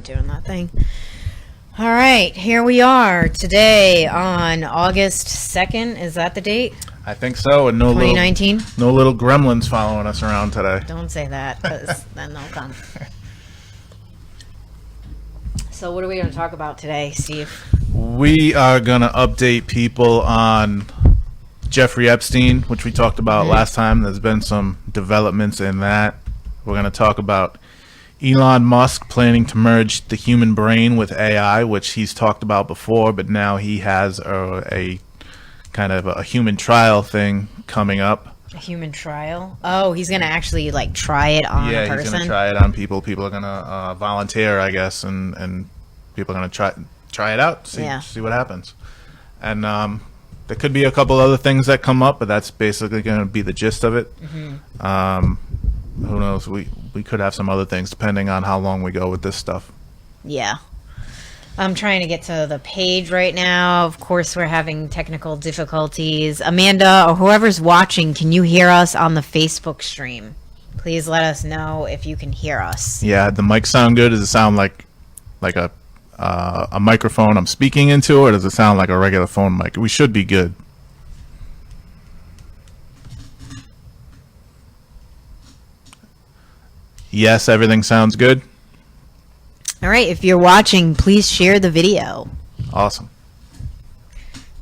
doing that thing. All right, here we are today on August 2nd. Is that the date? I think so. And 2019? No little gremlins following us around today. Don't say that, because then they'll come. So what are we going to talk about today, Steve? We are going to update people on Jeffrey Epstein, which we talked about last time. There's been some developments in that. We're going to talk about Elon Musk planning to merge the human brain with AI, which he's talked about before, but now he has a kind of a human trial thing coming up. A human trial? Oh, he's going to actually like try it on a person? Yeah, he's going to try it on people. People are going to volunteer, I guess, and people are going to try it out, see what happens. And there could be a couple other things that come up, but that's basically going to be the gist of it. Who knows? We could have some other things depending on how long we go with this stuff. Yeah. I'm trying to get to the page right now. Of course, we're having technical difficulties. Amanda, or whoever's watching, can you hear us on the Facebook stream? Please let us know if you can hear us. Yeah, the mic sound good? Does it sound like a microphone I'm speaking into, or does it sound like a regular phone mic? We should be good. Yes, everything sounds good. All right, if you're watching, please share the video. Awesome.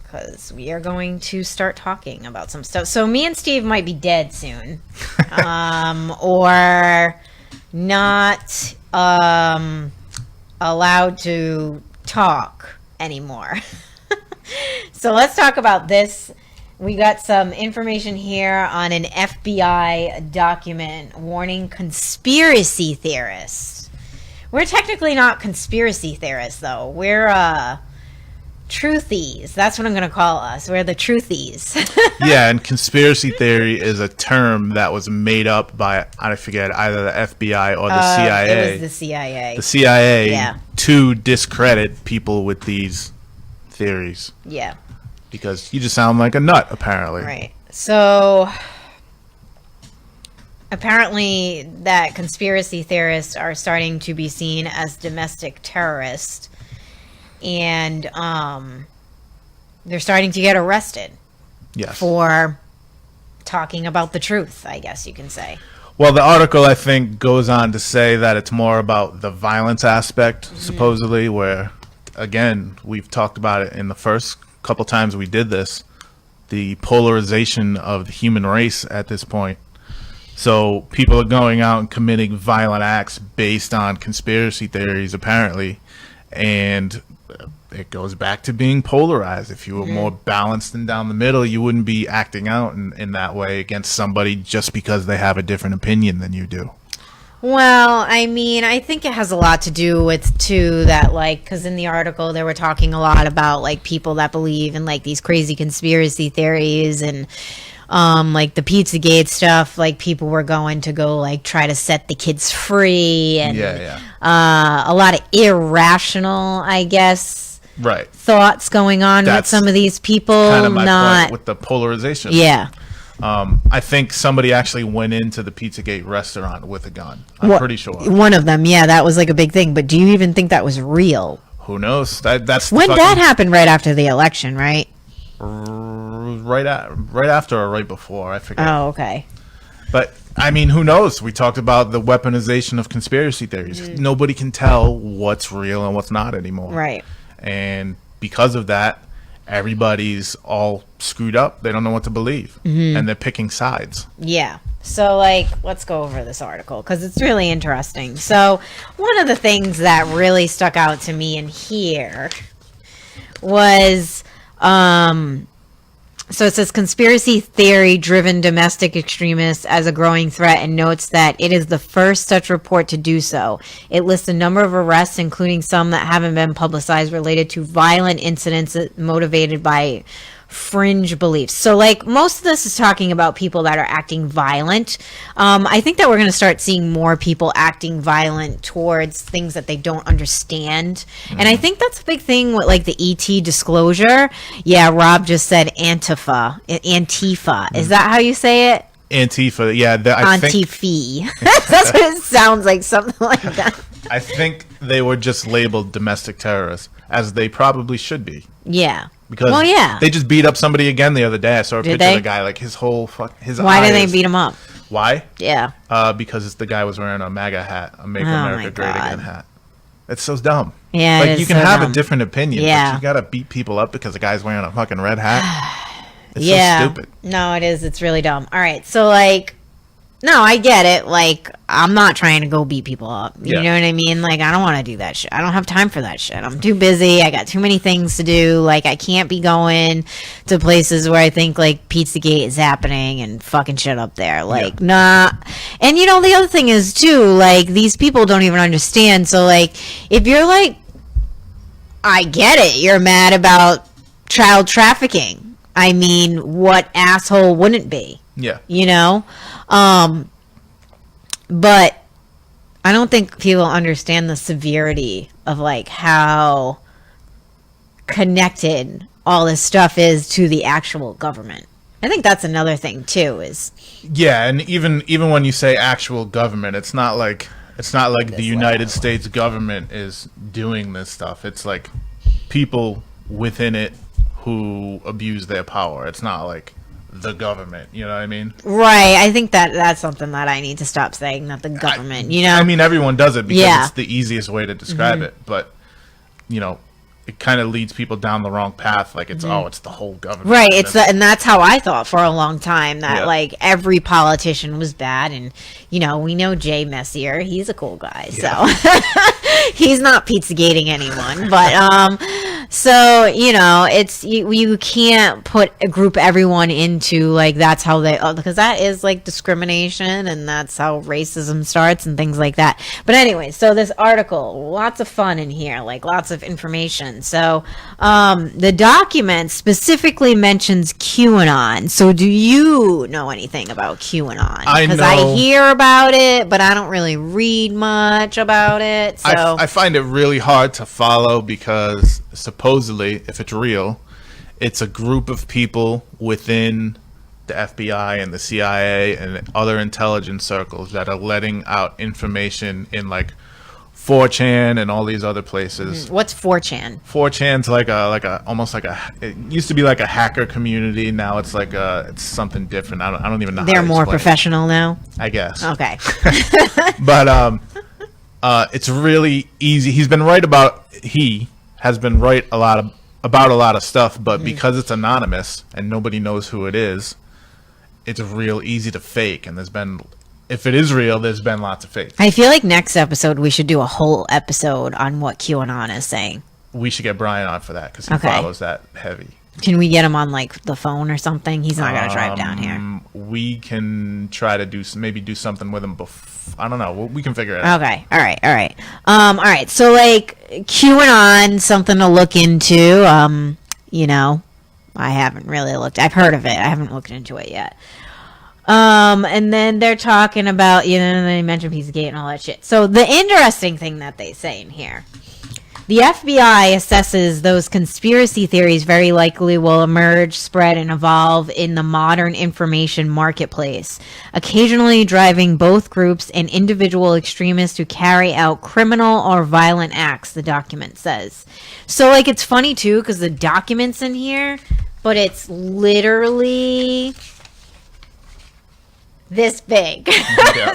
Because we are going to start talking about some stuff. So me and Steve might be dead soon. Or not allowed to talk anymore. So let's talk about this. We got some information here on an FBI document warning conspiracy theorists. We're technically not conspiracy theorists, though. We're truthies. That's what I'm going to call us. We're the truthies. Yeah, and conspiracy theory is a term that was made up by, I forget, either the FBI or the CIA. It was the CIA. The CIA to discredit people with these theories. Yeah. Because you just sound like a nut, apparently. Right. So apparently that conspiracy theorists are starting to be seen as domestic terrorists, and they're starting to get arrested for talking about the truth, I guess you can say. Well, the article, I think, goes on to say that it's more about the violence aspect, supposedly, where, again, we've talked about it in the first couple times we did this, the polarization of the human race at this point. So people are going out and committing violent acts based on conspiracy theories, apparently, and it goes back to being polarized. If you were more balanced and down the middle, you wouldn't be acting out in that way against somebody just because they have a different opinion than you do. Well, I mean, I think it has a lot to do with, too, that, like, because in the article they were talking a lot about, like, people that believe in, like, these crazy conspiracy theories and, like, the Pizzagate stuff, like, people were going to go, like, try to set the kids free and a lot of irrational, I guess, thoughts going on with some of these people. Kind of my point with the polarization. Yeah. I think somebody actually went into the Pizzagate restaurant with a gun. I'm pretty sure. One of them, yeah, that was like a big thing. But do you even think that was real? Who knows? That's when that happened, right after the election, right? Right after or right before, I forget. Oh, okay. But I mean, who knows? We talked about the weaponization of conspiracy theories. Nobody can tell what's real and what's not anymore. Right. And because of that, everybody's all screwed up. They don't know what to believe, and they're picking sides. Yeah. So, like, let's go over this article because it's really interesting. So, one of the things that really stuck out to me in here was, so it says conspiracy theory driven domestic extremists as a growing threat, and notes that it is the first such report to do so. It lists a number of arrests, including some that haven't been publicized, related to violent incidents motivated by fringe beliefs. So, like, most of this is talking about people that are acting violent. I think that we're going to start seeing more people acting violent towards things that they don't understand. And I think that's a big thing with, like, the ET disclosure. Yeah, Rob just said Antifa. Is that how you say it? Antifa, yeah. Antifa. That's what it sounds like, something like that. I think they were just labeled domestic terrorists, as they probably should be. Yeah. Because well, yeah. they just beat up somebody again the other day. I saw a picture of the guy, like his whole his Why eyes. did they beat him up? Why? Yeah. Because the guy was wearing a MAGA hat, a Make Oh America Great Again hat. It's so dumb. Yeah, like you can have a different opinion, yeah. but you gotta beat people up because the guy's wearing a fucking red hat. It's yeah. so stupid. No, it is. It's really dumb. All right, so like, no, I get it. Like, I'm not trying to go beat people up. You know what I mean? Like, I don't want to do that shit. I don't have time for that shit. I'm too busy. I got too many things to do. Like, I can't be going to places where I think, like, Pizzagate is happening and fucking shit up there. Like, nah. And, you know, the other thing is, too, like, these people don't even understand. So, like, if you're like, I get it. You're mad about child trafficking. I mean, what asshole wouldn't be? Yeah. You know? But I don't think people understand the severity of like how connected all this stuff is to the actual government. I think that's another thing too is and even when you say actual government, it's not like the United States government is doing this stuff. It's like people within it who abuse their power. It's not like the government, you know what I mean? Right. I think that's something that I need to stop saying, not the government, you know? I mean, everyone does it because it's the easiest way to describe it, but, you know, it kind of leads people down the wrong path. Like, it's, it's the whole government. Right. And that's how I thought for a long time, that, like, every politician was bad. And, you know, we know Jay Messier. He's a cool guy. So he's not Pizzagating anyone. But, so, you know, it's, you can't group everyone into, like, that's how because that is, like, discrimination, and that's how racism starts and things like that. But anyway, so this article, lots of fun in here, like, lots of information. So, the document specifically mentions QAnon. So, do you know anything about QAnon? Because I hear about it, but I don't really read much about it. So I find it really hard to follow because supposedly, if it's real, it's a group of people within the FBI and the CIA and other intelligence circles that are letting out information in like 4chan and all these other places. What's 4chan? 4chan's like a almost like it used to be like a hacker community. Now it's like it's something different. I don't even know. They're more professional now, I guess. Okay. But it's really easy. He has been right about a lot of stuff, but because it's anonymous and nobody knows who it is, it's real easy to fake. And if it is real, there's been lots of fakes. I feel like next episode we should do a whole episode on what QAnon is saying. We should get Brian on for that because he follows that heavy. Can we get him on like the phone or something? He's not gonna drive down here. We can try to do something with him. I don't know. We can figure it out. Okay. All right. All right. So like QAnon, something to look into. You know, I haven't really looked. I've heard of it. I haven't looked into it yet. And then they're talking about, you know, they mention Pizzagate and all that shit. So the interesting thing that they say in here, the FBI assesses those conspiracy theories very likely will emerge, spread, and evolve in the modern information marketplace, occasionally driving both groups and individual extremists to carry out criminal or violent acts, the document says. So, like, it's funny, too, because the document's in here, but it's literally this big.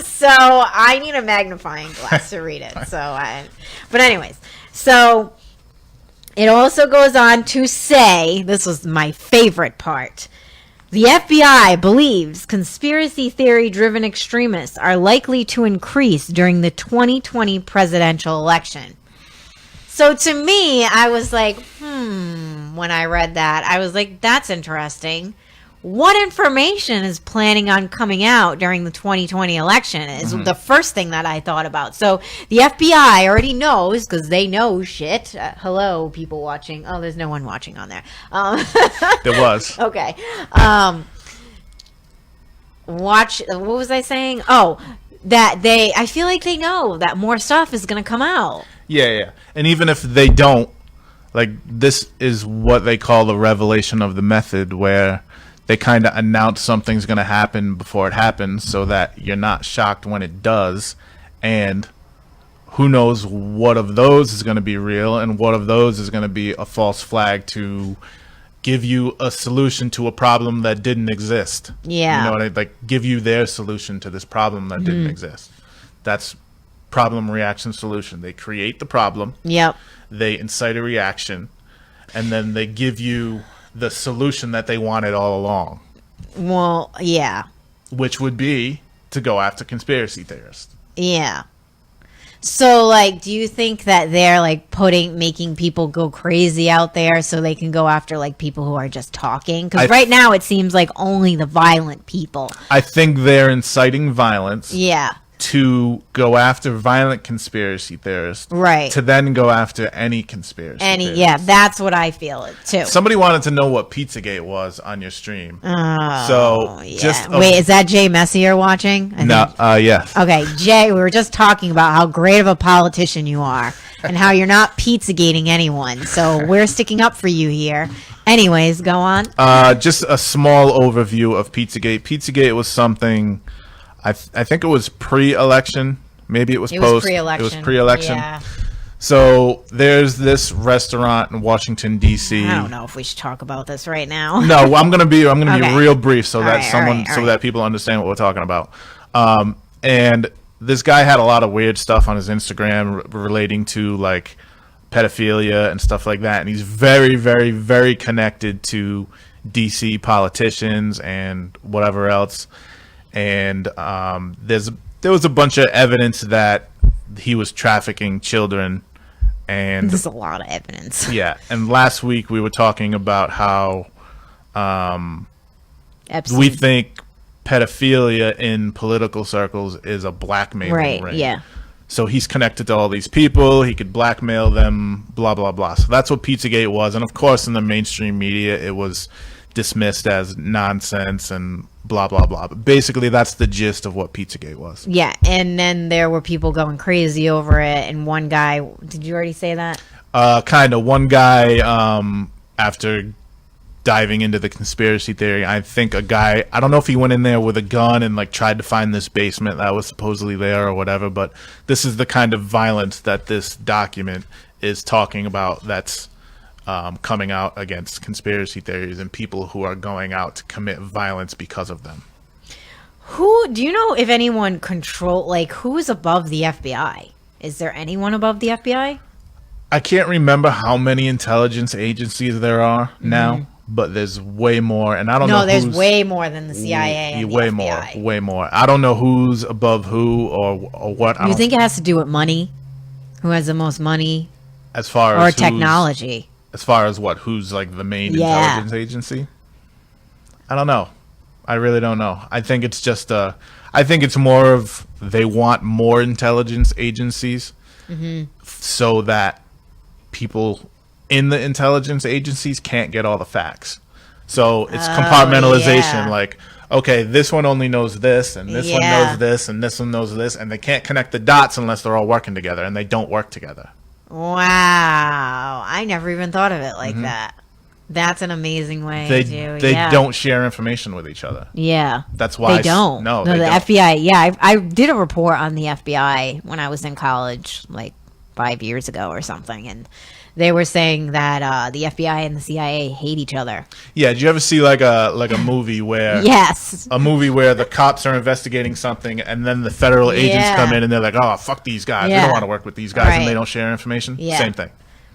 So I need a magnifying glass to read it. But anyways, so it also goes on to say, this was my favorite part, the FBI believes conspiracy theory driven extremists are likely to increase during the 2020 presidential election. So to me, I was like, when I read that, I was like, that's interesting. What information is planning on coming out during the 2020 election is the first thing that I thought about. So the FBI already knows, because they know shit. Hello, people watching. Oh, there's no one watching on there. There was. Okay. What was I saying? Oh, I feel like they know that more stuff is going to come out. Yeah. And even if they don't, like, this is what they call the revelation of the method, where they kind of announce something's going to happen before it happens so that you're not shocked when it does. And who knows what of those is going to be real and what of those is going to be a false flag to give you a solution to a problem that didn't exist. Yeah. You know what I like? Give you their solution to this problem that didn't exist. That's problem, reaction, solution. They create the problem. Yep. They incite a reaction, and then they give you the solution that they wanted all along. Well, yeah. Which would be to go after conspiracy theorists. Yeah. So, like, do you think that they're, like, making people go crazy out there so they can go after, like, people who are just talking? Because right now it seems like only the violent people. I think they're inciting violence. Yeah. To go after violent conspiracy theorists. Right. To then go after any conspiracy theorists. Yeah, that's what I feel, too. Somebody wanted to know what Pizzagate was on your stream. Oh, so, yeah. Wait, is that Jay Messier watching? Yes. Okay, Jay, we were just talking about how great of a politician you are and how you're not Pizzagating anyone. So we're sticking up for you here. Anyways, go on. Just a small overview of Pizzagate. Pizzagate was something, I think it was pre-election. Maybe it was post. Pre-election. It was pre-election. Yeah. So there's this restaurant in Washington D.C. I don't know if we should talk about this right now. No, I'm gonna be Okay. real brief so that right. that people understand what we're talking about. And this guy had a lot of weird stuff on his Instagram relating to like pedophilia and stuff like that, and he's very, very, very connected to D.C. politicians and whatever else. And there was a bunch of evidence that he was trafficking children, and There's a lot of evidence. yeah. And last week we were talking about how Epstein. we think pedophilia in political circles is a blackmailing ring. Yeah. So he's connected to all these people. He could blackmail them, blah, blah, blah. So that's what Pizzagate was. And, of course, in the mainstream media, it was dismissed as nonsense and blah, blah, blah. But basically, that's the gist of what Pizzagate was. Yeah, and then there were people going crazy over it, and one guy, did you already say that? Kind of. One guy, after diving into the conspiracy theory, I think a guy, I don't know if he went in there with a gun and like tried to find this basement that was supposedly there or whatever, but this is the kind of violence that this document is talking about that's coming out against conspiracy theories and people who are going out to commit violence because of them. Who, do you know if anyone who is above the FBI? Is there anyone above the FBI? I can't remember how many intelligence agencies there are now, but there's way more, and I don't know. No, there's way more than the CIA and the FBI. Way more. I don't know who's above who or what. You think it has to do with money? Who has the most money? As far as technology? As far as what? Who's like the main intelligence agency? I don't know. I really don't know. I think it's just I think it's more of they want more intelligence agencies so that people in the intelligence agencies can't get all the facts. So it's compartmentalization. Yeah. Like, okay, this one only knows this, and this one knows this, and this one knows this, and they can't connect the dots unless they're all working together, and they don't work together. Wow. I never even thought of it like that. That's an amazing way They don't share information with each other. Yeah. That's why they don't. No, the they don't. FBI. Yeah, I did a report on the FBI when I was in college, like 5 years ago or something, and they were saying that the FBI and the CIA hate each other. Yeah, did you ever see like a movie where Yes. a movie where the cops are investigating something and then the federal agents come in and they're like, "Oh, fuck these guys. We don't want to work with these guys," and they don't share information? Yeah. Same thing.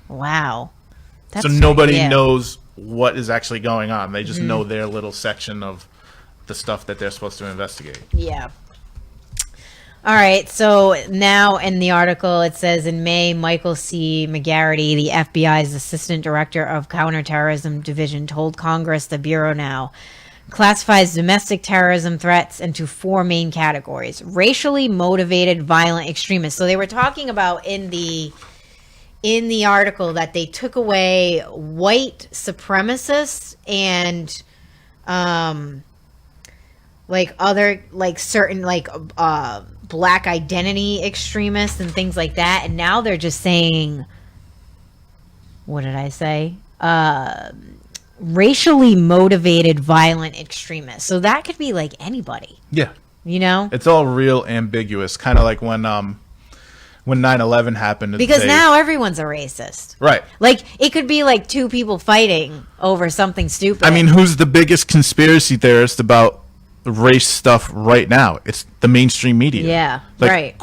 Wow. So nobody knows what is actually going on. They just know their little section of the stuff that they're supposed to investigate. Yeah. All right, so now in the article it says in May, Michael C. McGarity, the FBI's Assistant Director of Counterterrorism Division, told Congress the Bureau now classifies domestic terrorism threats into four main categories. Racially motivated violent extremists. So they were talking about in the article that they took away white supremacists and certain black identity extremists and things like that, and now they're just saying, what did I say? Racially motivated violent extremists. So that could be like anybody. Yeah. You know? It's all real ambiguous. Kind of like when when 9/11 happened. Because now everyone's a racist. Right. Like, it could be like two people fighting over something stupid. I mean, who's the biggest conspiracy theorist about race stuff right now? It's the mainstream media. Yeah, like, right.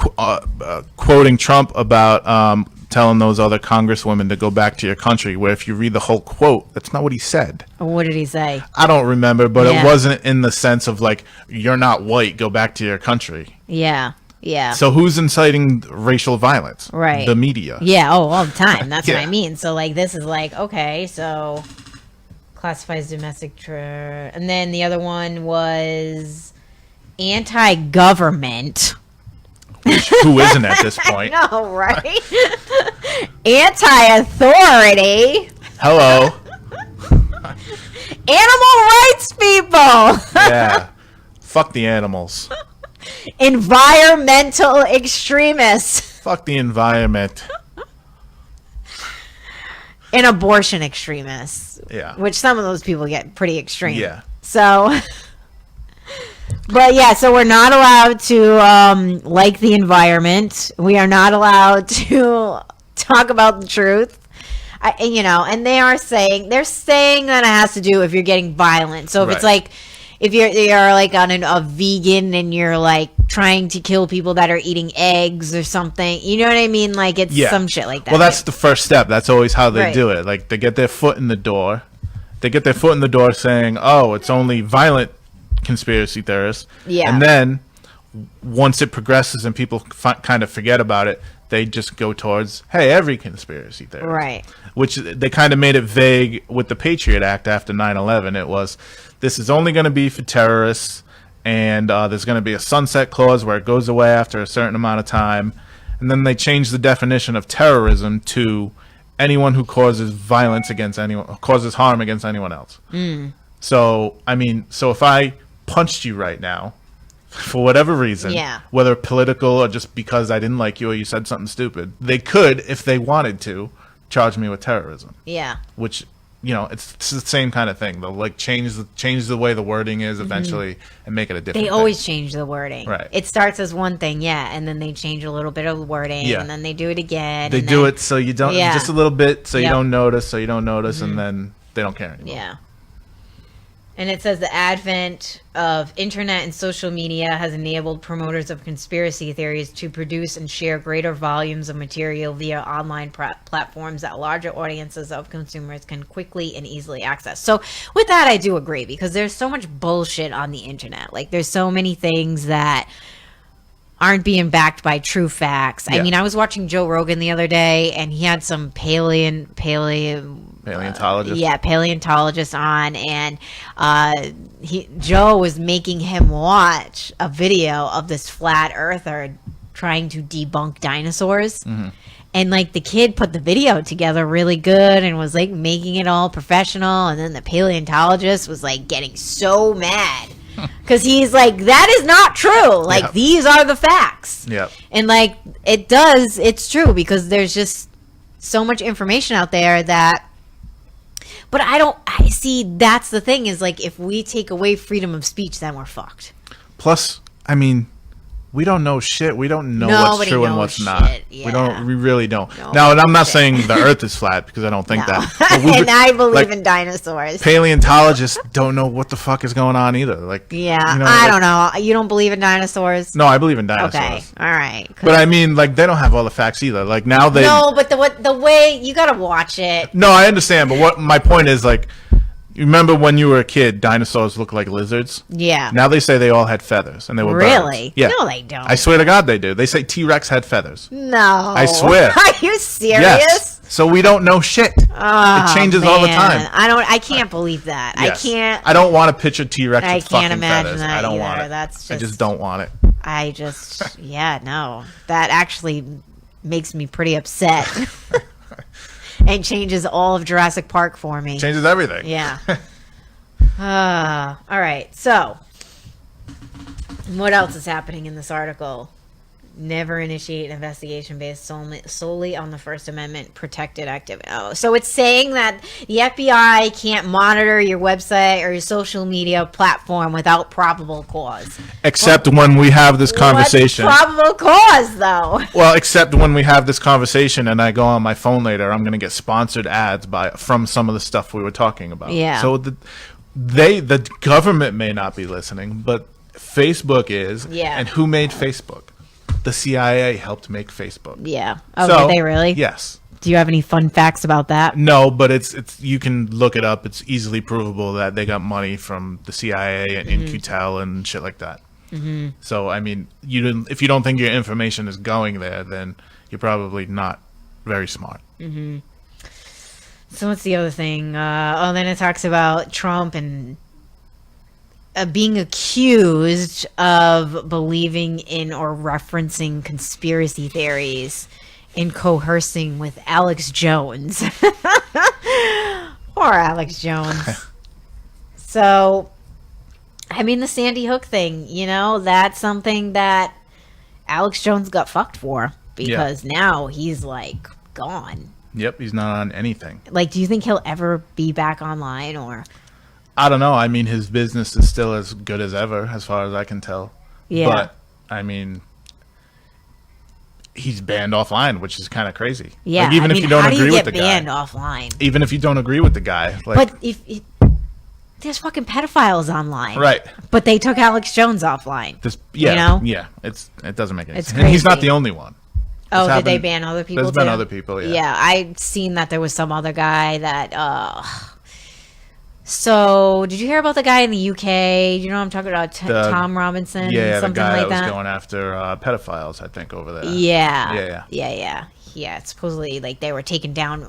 Quoting Trump about telling those other congresswomen to go back to your country, where if you read the whole quote, that's not what he said. What did he say? I don't remember, but Yeah. it wasn't in the sense of like, you're not white, go back to your country. Yeah. Yeah. So who's inciting racial violence? Right. The media. Yeah. Oh, all the time. That's what Yeah. I mean. So, like, this is like, okay, so classifies domestic and then the other one was anti-government. Who isn't at this point? I know, right? Anti-authority. Hello. Animal rights people. Yeah. Fuck the animals. Environmental extremists. Fuck the environment. And abortion extremists. Yeah. Which some of those people get pretty extreme. Yeah. So, but yeah, so we're not allowed to like the environment. We are not allowed to talk about the truth. And they're saying that it has to do if you're getting violent. So if it's Right. like, if you're like on a vegan and you're like trying to kill people that are eating eggs or something, you know what I mean? Like it's some shit like that. Well, that's the first step. That's always how they Right. do it. Like they get their foot in the door. They get their foot in the door saying, "Oh, it's only violent conspiracy theorists." Yeah. And then once it progresses and people kind of forget about it, they just go towards, "Hey, every conspiracy theorist." Right. Which they kind of made it vague with the Patriot Act after 9/11. It was, this is only going to be for terrorists, and there's going to be a sunset clause where it goes away after a certain amount of time. And then they changed the definition of terrorism to anyone who causes violence against anyone, causes harm against anyone else. So, I mean, so if I punched you right now, for whatever reason, Yeah. whether political or just because I didn't like you or you said something stupid, they could, if they wanted to, charge me with terrorism. Yeah. Which, it's the same kind of thing. They'll like change the way the wording is eventually and make it a different They thing. always change the wording. Right. It starts as one thing, and then they change a little bit of the wording, Yeah. and then they do it again. They and do then- it so you don't, Yeah. just a little bit, so you Yep. don't notice, and then they don't care anymore. Yeah. And it says the advent of internet and social media has enabled promoters of conspiracy theories to produce and share greater volumes of material via online platforms that larger audiences of consumers can quickly and easily access. So with that, I do agree, because there's so much bullshit on the internet. Like, there's so many things that aren't being backed by true facts. Yeah. I mean, I was watching Joe Rogan the other day, and he had some Paleontologist. paleontologist on, and Joe was making him watch a video of this flat earther trying to debunk dinosaurs. And like the kid put the video together really good and was like making it all professional, and then the paleontologist was like getting so mad because he's like, that is not true, like these are the facts. Yep. And like it's true, because there's just so much information out there that, but I see, that's the thing, is like, if we take away freedom of speech, then we're fucked. Plus, I mean, we don't know shit. We don't know Nobody what's true and knows what's shit. not. Yeah. We really don't. Nobody Now, and I'm not knows saying the Earth is flat, because I don't think No. that. But And I believe like, in dinosaurs. paleontologists don't know what the fuck is going on either. Like, Yeah, I don't know. You don't believe in dinosaurs? No, I believe in dinosaurs. Okay, all right. But I mean, like, they don't have all the facts either. Like, now they. No, but the way you gotta watch it. No, I understand. But what my point is, like, you remember when you were a kid, dinosaurs looked like lizards? Yeah. Now they say they all had feathers and they were Really? birds. Yeah. No, they don't. I swear to God they do. They say T-Rex had feathers. No. I swear. Are you serious? Yes. So we don't know shit. Oh, It changes all the man. time. I can't believe that. Yes. I can't. I don't want to picture T-Rex I with can't fucking imagine feathers. that I don't either. want it. That's I just just- don't want it. Yeah, no. That actually makes me pretty upset. And changes all of Jurassic Park for me. Changes everything. Yeah. All right. So, what else is happening in this article? never initiate an investigation based solely on the First Amendment protected activity. Oh, so it's saying that the FBI can't monitor your website or your social media platform without probable cause. Except when we have this conversation. What's probable cause, though? Well, except when we have this conversation and I go on my phone later, I'm going to get sponsored ads from some of the stuff we were talking about. Yeah. So the government may not be listening, but Facebook is. Yeah. And who made Facebook? The CIA helped make Facebook. Yeah. Oh, So, did they really? Yes. Do you have any fun facts about that? No, but it's you can look it up. It's easily provable that they got money from the CIA and In-Q-Tel and shit like that. Mm-hmm. So I mean, if you don't think your information is going there, then you're probably not very smart. Mm-hmm. So what's the other thing? Then it talks about Trump and being accused of believing in or referencing conspiracy theories and coercing with Alex Jones. Poor Alex Jones. So, I mean, the Sandy Hook thing, that's something that Alex Jones got fucked for because now he's like gone. Yep, he's not on anything. Like, do you think he'll ever be back online or? I don't know. I mean, his business is still as good as ever, as far as I can tell. Yeah. But, I mean, he's banned offline, which is kind of crazy. Yeah. Like, even if you don't agree with the guy. Banned offline? Even if you don't agree with the guy. Like, but if there's fucking pedophiles online. Right. But they took Alex Jones offline. Yeah. It doesn't make any sense. Crazy. And he's not the only one. Oh, did they ban other people There's been other people, yeah. Yeah, I'd seen that there was some other guy that, So, did you hear about the guy in the UK? You know what I'm talking about? Tom Robinson? Yeah, something the guy like that was going after pedophiles, I think, over there. Yeah. Yeah, supposedly, like, they were taking down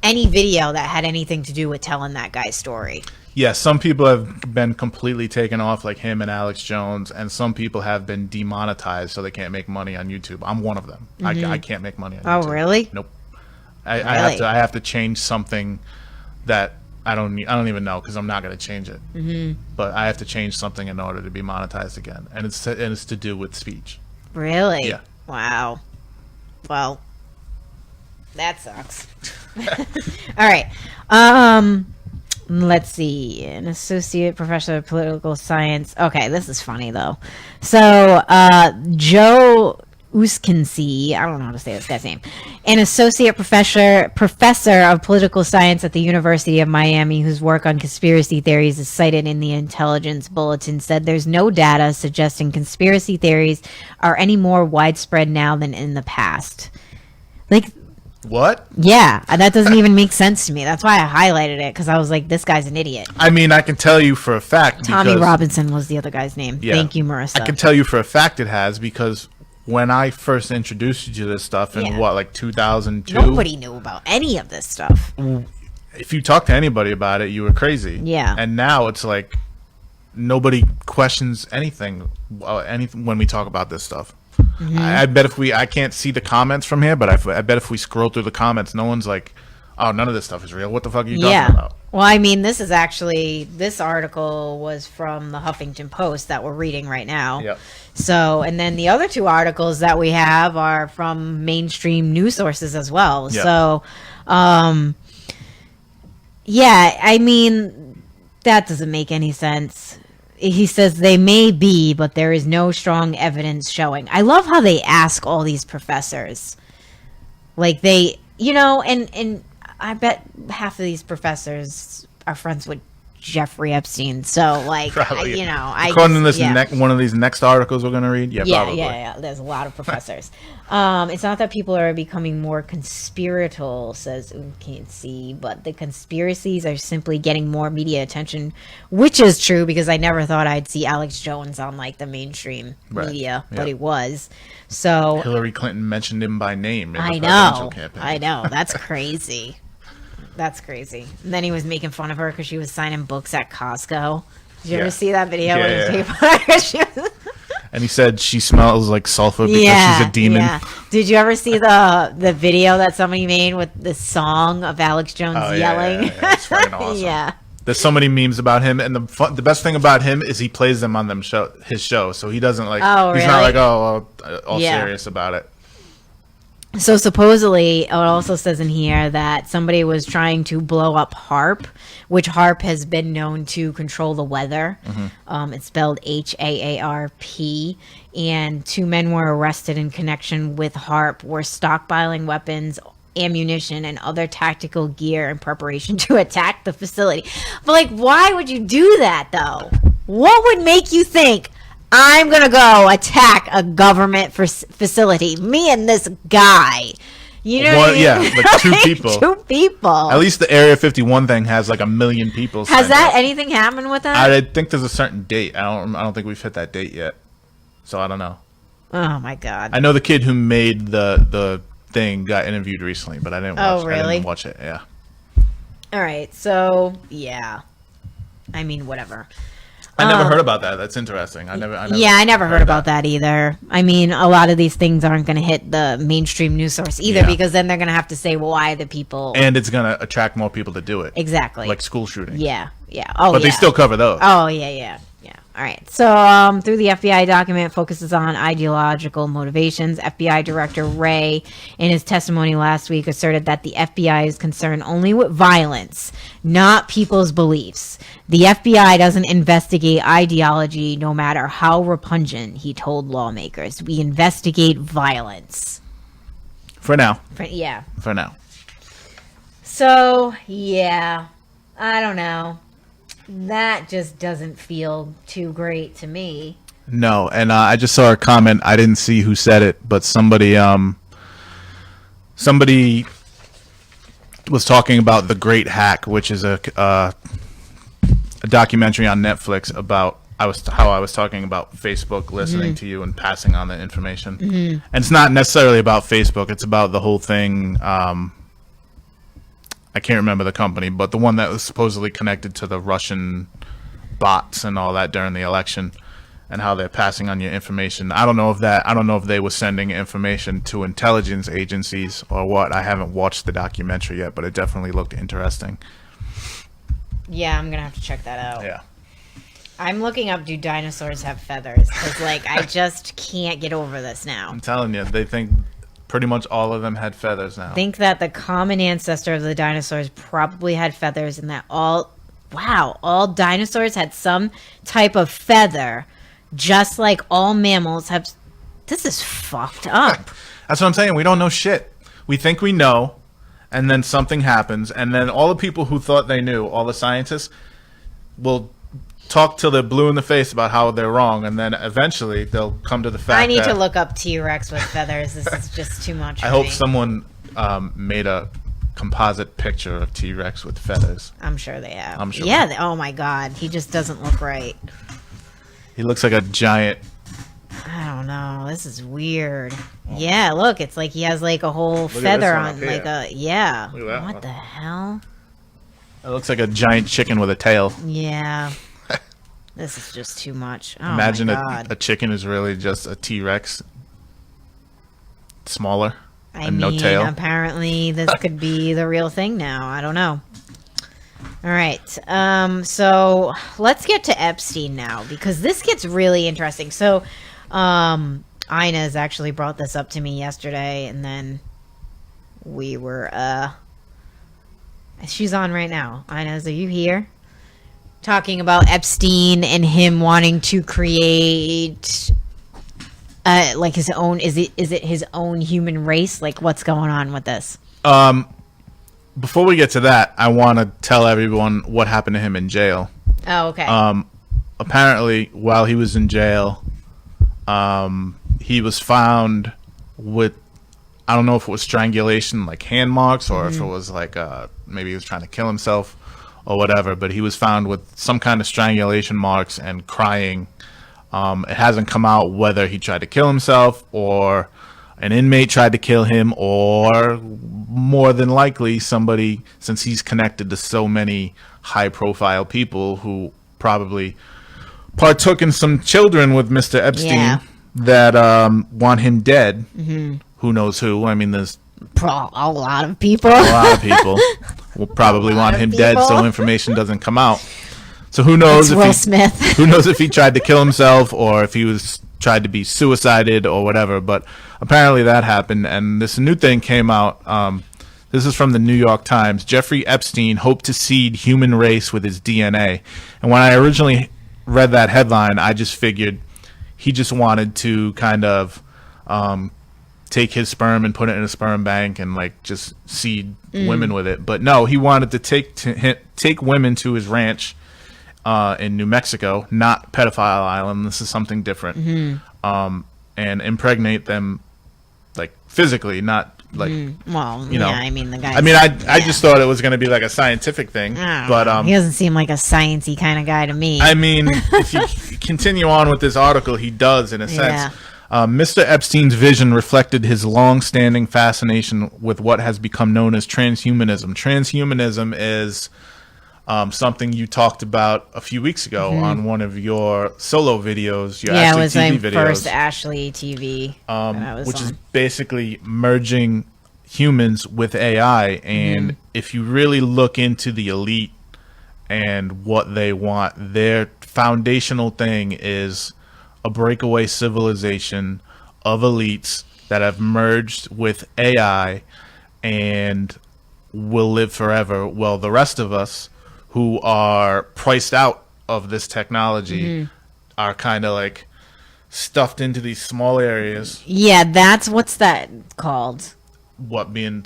any video that had anything to do with telling that guy's story. Yeah, some people have been completely taken off, like him and Alex Jones, and some people have been demonetized so they can't make money on YouTube. I'm one of them. Mm-hmm. I can't make money on YouTube. Oh, really? Nope. I have to change something that I don't even know because I'm not going to change it. Mm-hmm. But I have to change something in order to be monetized again, and it's to do with speech. Really? Yeah. Wow. Well, that sucks. All right. Let's see. An associate professor of political science. Okay, this is funny though. So, Joe Uskinsey, I don't know how to say this guy's name, an associate professor of political science at the University of Miami, whose work on conspiracy theories is cited in the Intelligence Bulletin, said there's no data suggesting conspiracy theories are any more widespread now than in the past. Like, what? Yeah, that doesn't even make sense to me. That's why I highlighted it, because I was like, this guy's an idiot. I mean, I can tell you for a fact. Tommy Robinson was the other guy's name. Yeah, thank you, Marissa. I can tell you for a fact it has, because when I first introduced you to this stuff in, 2002? Nobody knew about any of this stuff. If you talk to anybody about it, you were crazy. Yeah. And now it's like nobody questions anything when we talk about this stuff. Mm-hmm. I bet I can't see the comments from here, but I bet if we scroll through the comments, no one's like, oh, none of this stuff is real. What the fuck are you talking about? Well, I mean, this article was from the Huffington Post that we're reading right now. Yep. So, and then the other two articles that we have are from mainstream news sources as well. Yep. So, yeah, I mean, that doesn't make any sense. He says they may be, but there is no strong evidence showing. I love how they ask all these professors. Like they, and I bet half of these professors are friends with Jeffrey Epstein. So, like, probably, according to this one of these next articles we're going to read, probably. Yeah. There's a lot of professors. It's not that people are becoming more conspiratorial, says can't see, but the conspiracies are simply getting more media attention, which is true because I never thought I'd see Alex Jones on like the mainstream media, but he was. So Hillary Clinton mentioned him by name in the presidential campaign. I know. That's crazy. That's crazy. And then he was making fun of her because she was signing books at Costco. Did you ever see that video? And he said she smells like sulfur because she's a demon. Yeah. Did you ever see the video that somebody made with the song of Alex Jones yelling? Yeah. It's fucking awesome. There's so many memes about him, and the best thing about him is he plays them on his show, so he doesn't like. Oh, he's really? not like all Yeah. serious about it. So supposedly, it also says in here that somebody was trying to blow up HAARP, which HAARP has been known to control the weather. It's spelled HAARP. And 2 men were arrested in connection with HAARP, were stockpiling weapons, ammunition, and other tactical gear in preparation to attack the facility. But, like, why would you do that, though? What would make you think, I'm going to go attack a government facility? Me and this guy. You know what I mean? Yeah, like 2 people. 2 people. At least the Area 51 thing has like 1 million people. Has signed that up. anything happened with that? I think there's a certain date. I don't think we've hit that date yet. So I don't know. Oh, my God. I know the kid who made the thing got interviewed recently, but I didn't watch Oh, really? I didn't watch it. Yeah. All right. So, yeah. I mean, whatever. I never heard about that. That's interesting. I never I never heard about that either. I mean, a lot of these things aren't going to hit the mainstream news source either, because then they're going to have to say, well, why are the people... And it's going to attract more people to do it. Exactly. Like school shootings. Yeah. Oh, but they still cover those. Oh, yeah. All right. So, through the FBI document, focuses on ideological motivations. FBI Director Wray, in his testimony last week, asserted that the FBI is concerned only with violence, not people's beliefs. The FBI doesn't investigate ideology, no matter how repugnant, he told lawmakers. We investigate violence. For now. For now. So, yeah. I don't know. That just doesn't feel too great to me. No, and I just saw a comment. I didn't see who said it, but somebody was talking about The Great Hack, which is a documentary on Netflix about how I was talking about Facebook listening to you and passing on the information. And it's not necessarily about Facebook. It's about the whole thing. I can't remember the company, but the one that was supposedly connected to the Russian bots and all that during the election, and how they're passing on your information. I don't know if they were sending information to intelligence agencies or what. I haven't watched the documentary yet, but it definitely looked interesting. Yeah, I'm gonna have to check that out. Yeah. I'm looking up, do dinosaurs have feathers? Because, like, I just can't get over this now. I'm telling you, they think pretty much all of them had feathers now. Think that the common ancestor of the dinosaurs probably had feathers, and that all dinosaurs had some type of feather, just like all mammals have. This is fucked up. That's what I'm saying. We don't know shit. We think we know, and then something happens, and then all the people who thought they knew, all the scientists, will talk till they're blue in the face about how they're wrong, and then eventually they'll come to the fact I need that, to look up T-Rex with feathers. This is just too much. I hope someone made a composite picture of T-Rex with feathers. I'm sure they have. I'm sure. Yeah. Oh my God, he just doesn't look right. He looks like a giant. I don't know. This is weird. Yeah, look, it's like he has like a whole feather on, like a yeah. Look at that What one. the hell? It looks like a giant chicken with a tail. Yeah. This is just too much. Oh Imagine my God. a chicken is really just a T-Rex, smaller, I and mean, no tail. apparently this could be the real thing now. I don't know. All right. So let's get to Epstein now, because this gets really interesting. So, Inez actually brought this up to me yesterday, and then we were, she's on right now. Inez, are you here? Talking about Epstein and him wanting to create like his own, is it his own human race? Like, what's going on with this? Before we get to that, I want to tell everyone what happened to him in jail. Oh, okay. Apparently, while he was in jail, he was found with, I don't know if it was strangulation, like hand marks, or if it was like maybe he was trying to kill himself or whatever, but he was found with some kind of strangulation marks and crying. It hasn't come out whether he tried to kill himself or an inmate tried to kill him, or more than likely somebody, since he's connected to so many high profile people who probably partook in some children with Mr. Epstein that want him dead. Who knows who? I mean, there's A lot of people. a lot of people. will probably A lot want of him dead so people. information doesn't come out. So who knows It's Will Smith. who knows if he tried to kill himself or if he was tried to be suicided or whatever. But apparently that happened, and this new thing came out. This is from the New York Times. Jeffrey Epstein hoped to seed human race with his DNA. And when I originally read that headline, I just figured he just wanted to kind of take his sperm and put it in a sperm bank and like just seed women with it. But no, he wanted to take women to his ranch in New Mexico, not Pedophile Island. This is something different. And impregnate them like physically, not like Well, you know. yeah, I mean, the guy. I mean, I just thought it was going to be like a scientific thing, but he doesn't seem like a sciencey kind of guy to me. I mean, if you continue on with this article, he does in a sense. Mr. Epstein's vision reflected his long-standing fascination with what has become known as transhumanism. Transhumanism is something you talked about a few weeks ago on one of your solo videos, your yeah, it Ashley was TV my videos, first Ashley TV, which is basically merging humans with AI. And if you really look into the elite and what they want, their foundational thing is a breakaway civilization of elites that have merged with AI and will live forever. Well, the rest of us who are priced out of this technology are kind of like stuffed into these small areas. Yeah, what's that called? What being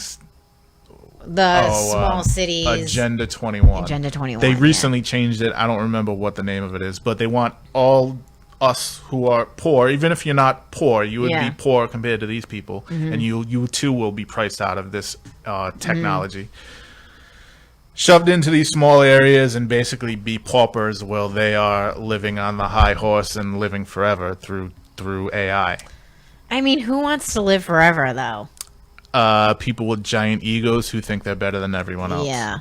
The small cities. Agenda 21. Agenda 21. They recently changed it. I don't remember what the name of it is, but they want all us who are poor, even if you're not poor, you would be poor compared to these people, and you too will be priced out of this technology. Shoved into these small areas and basically be paupers while they are living on the high horse and living forever through AI. I mean, who wants to live forever, though? People with giant egos who think they're better than everyone else. Yeah.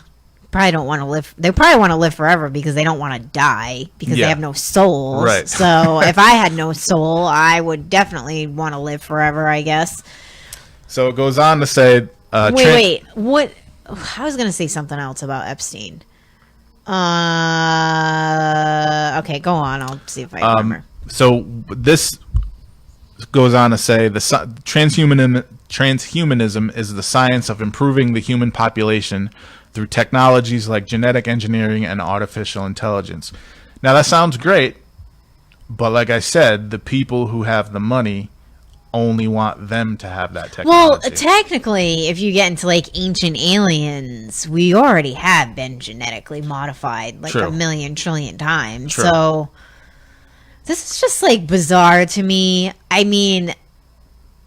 Probably don't want to live. They probably want to live forever because they don't want to die because they have no souls. Right. So if I had no soul, I would definitely want to live forever, I guess. So it goes on to say... wait. What? I was going to say something else about Epstein. Okay, go on. I'll see if I remember. So this goes on to say the transhumanism is the science of improving the human population through technologies like genetic engineering and artificial intelligence. Now that sounds great, but like I said, the people who have the money only want them to have that technology. Well, technically, if you get into like ancient aliens, we already have been genetically modified like a million trillion times. True. So this is just like bizarre to me. I mean,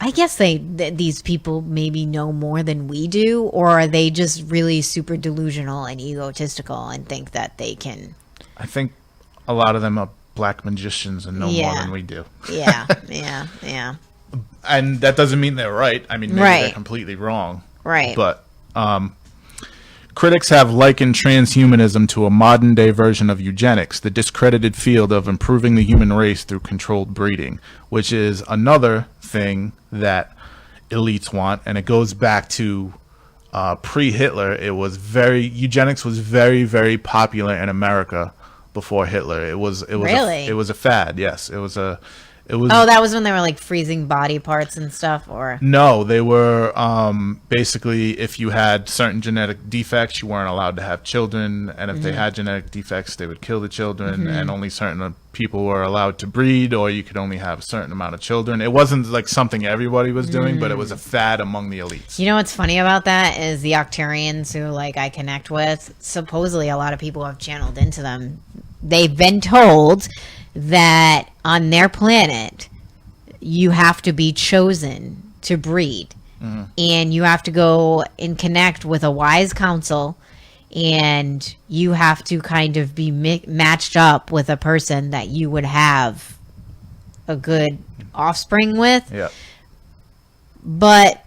I guess these people maybe know more than we do, or are they just really super delusional and egotistical and think that they can? I think a lot of them are black magicians and know more than we do. Yeah. And that doesn't mean they're right. I mean, maybe they're completely wrong. Right. But critics have likened transhumanism to a modern-day version of eugenics, the discredited field of improving the human race through controlled breeding, which is another thing that elites want. And it goes back to pre-Hitler. Eugenics was very, very popular in America before Hitler. It was Really? It was a fad. Yes, it was. Oh, that was when they were like freezing body parts and stuff, or No, they were basically if you had certain genetic defects, you weren't allowed to have children, and if they had genetic defects, they would kill the children, and only certain people were allowed to breed, or you could only have a certain amount of children. It wasn't like something everybody was doing, but it was a fad among the elites. You know what's funny about that is the Octarians who like I connect with, supposedly a lot of people have channeled into them. They've been told that on their planet you have to be chosen to breed, and you have to go and connect with a wise council, and you have to kind of be matched up with a person that you would have a good offspring with. Yeah. But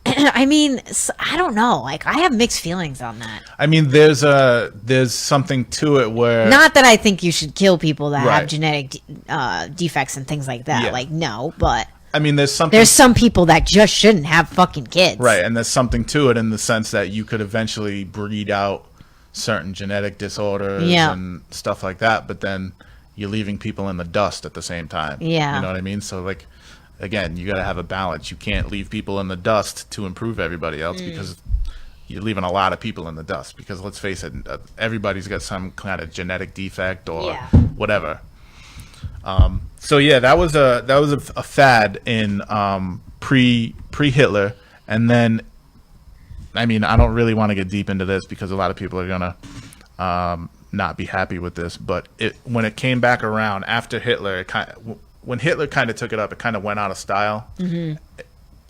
I mean, I don't know. Like, I have mixed feelings on that. I mean, there's something to it where Not that I think you should kill people that Right. have genetic defects and things like that. Yeah. Like, no, but I mean, there's something. There's some people that just shouldn't have fucking kids. Right, and there's something to it in the sense that you could eventually breed out certain genetic disorders and stuff like that, but then you're leaving people in the dust at the same time. Yeah. You know what I mean? So, like, again, you got to have a balance. You can't leave people in the dust to improve everybody else because you're leaving a lot of people in the dust. Because let's face it, everybody's got some kind of genetic defect or whatever. So yeah, that was a fad in pre Hitler, and then I mean, I don't really want to get deep into this because a lot of people are gonna not be happy with this, but when it came back around after Hitler, when Hitler kind of took it up, it kind of went out of style,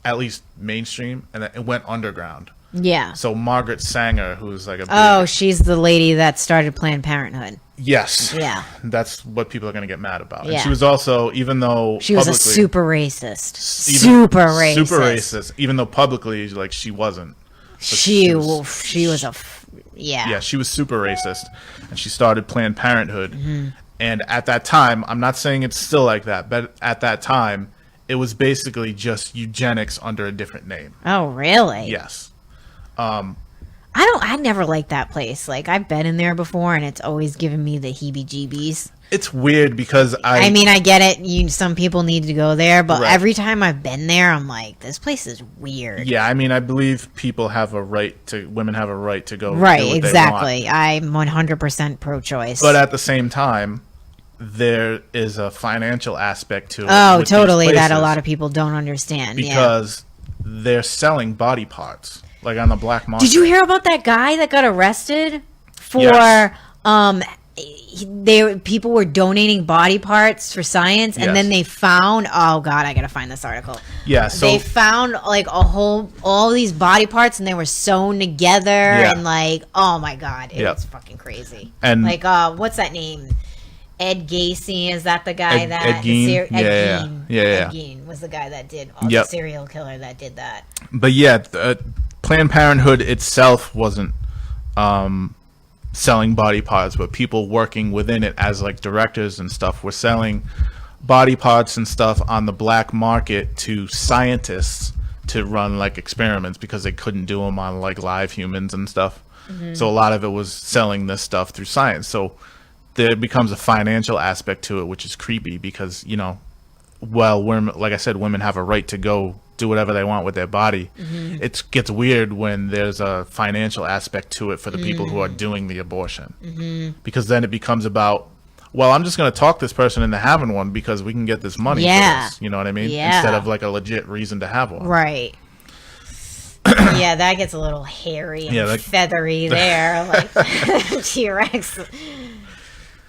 at least mainstream, and it went underground. Yeah. So Margaret Sanger, who's like a she's the lady that started Planned Parenthood. Yes. Yeah. That's what people are going to get mad about. Yeah. And she was also, even though she was a super racist. Super racist. Even though publicly, like, she wasn't. She was a... Yeah, she was super racist. And she started Planned Parenthood. And at that time, I'm not saying it's still like that, but at that time, it was basically just eugenics under a different name. Oh, really? Yes. I never liked that place. Like, I've been in there before, and it's always given me the heebie-jeebies. It's weird because I mean, I get it. Some people need to go there, but every time I've been there, I'm like, this place is weird. Yeah, I mean, I believe women have a right to go. Right, exactly. I'm 100% pro-choice. But at the same time, there is a financial aspect to it. Oh, totally. That a lot of people don't understand. Because they're selling body parts. Like on the black market. Did you hear about that guy that got arrested for people were donating body parts for science, and then they found, oh god, I gotta find this article. Yeah, so they found like all these body parts, and they were sewn together, and like, oh my god, it was fucking crazy. And like, what's that name? Ed Gacy, is that the guy Ed Gein? Ed Gein was the guy that did the serial killer that did that. But Planned Parenthood itself wasn't selling body parts, but people working within it as like directors and stuff were selling body parts and stuff on the black market to scientists to run like experiments because they couldn't do them on like live humans and stuff. So a lot of it was selling this stuff through science. So there becomes a financial aspect to it, which is creepy because, women, like I said, women have a right to go do whatever they want with their body. It gets weird when there's a financial aspect to it for the people who are doing the abortion, because then it becomes about, well, I'm just going to talk this person into having one because we can get this money for this, you know what I mean? Instead of like a legit reason to have one. Right. Yeah, that gets a little hairy and feathery there, like T-Rex.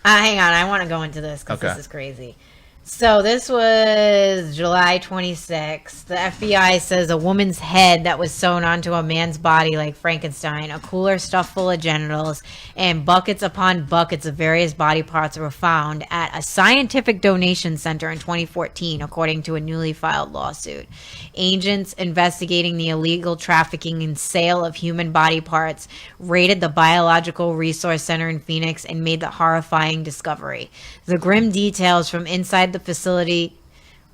Hang on, I want to go into this because this is crazy. So this was July 26th. The FBI says a woman's head that was sewn onto a man's body like Frankenstein, a cooler stuffed full of genitals, and buckets upon buckets of various body parts were found at a scientific donation center in 2014, according to a newly filed lawsuit. Agents investigating the illegal trafficking and sale of human body parts raided the Biological Resource Center in Phoenix and made the horrifying discovery. The grim details from inside the facility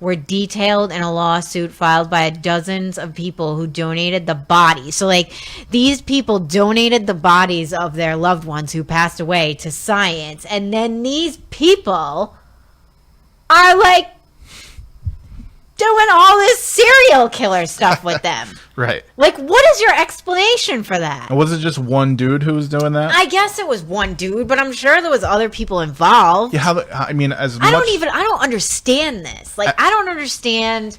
were detailed in a lawsuit filed by dozens of people who donated the bodies. So, like, these people donated the bodies of their loved ones who passed away to science, and then these people are, like, doing all this serial killer stuff with them. Right. Like, what is your explanation for that? Was it just one dude who was doing that? I guess it was one dude, but I'm sure there was other people involved. Yeah, I mean, I don't understand this. Like, I don't understand.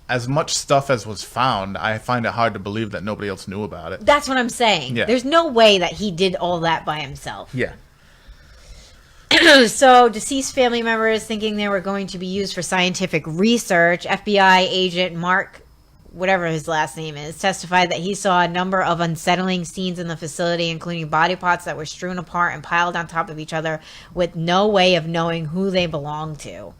As much stuff as was found, I find it hard to believe that nobody else knew about it. That's what I'm saying. Yeah. There's no way that he did all that by himself. Yeah. So, deceased family members thinking they were going to be used for scientific research, FBI agent Mark, whatever his last name is, testified that he saw a number of unsettling scenes in the facility, including body parts that were strewn apart and piled on top of each other with no way of knowing who they belonged to.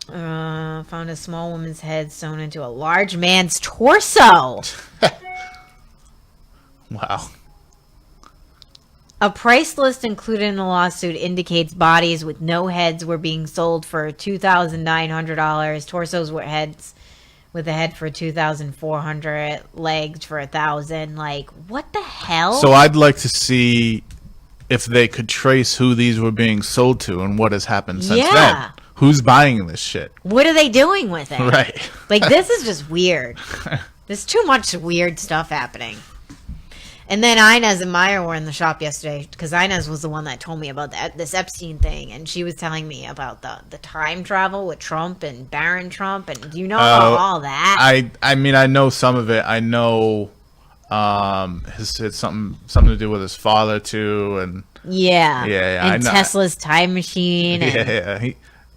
Found a small woman's head sewn into a large man's torso. Wow. A price list included in the lawsuit indicates bodies with no heads were being sold for $2,900, torsos with heads with a head for $2,400, legs for $1,000. Like, what the hell? So I'd like to see if they could trace who these were being sold to and what has happened since then. Who's buying this shit? What are they doing with it? Right. Like, this is just weird. There's too much weird stuff happening. And then Inez and Meyer were in the shop yesterday because Inez was the one that told me about this Epstein thing, and she was telling me about the time travel with Trump and Barron Trump. And do you know about all that? I mean, I know some of it. I know it's something to do with his father too, and yeah, and I know. Tesla's time machine. And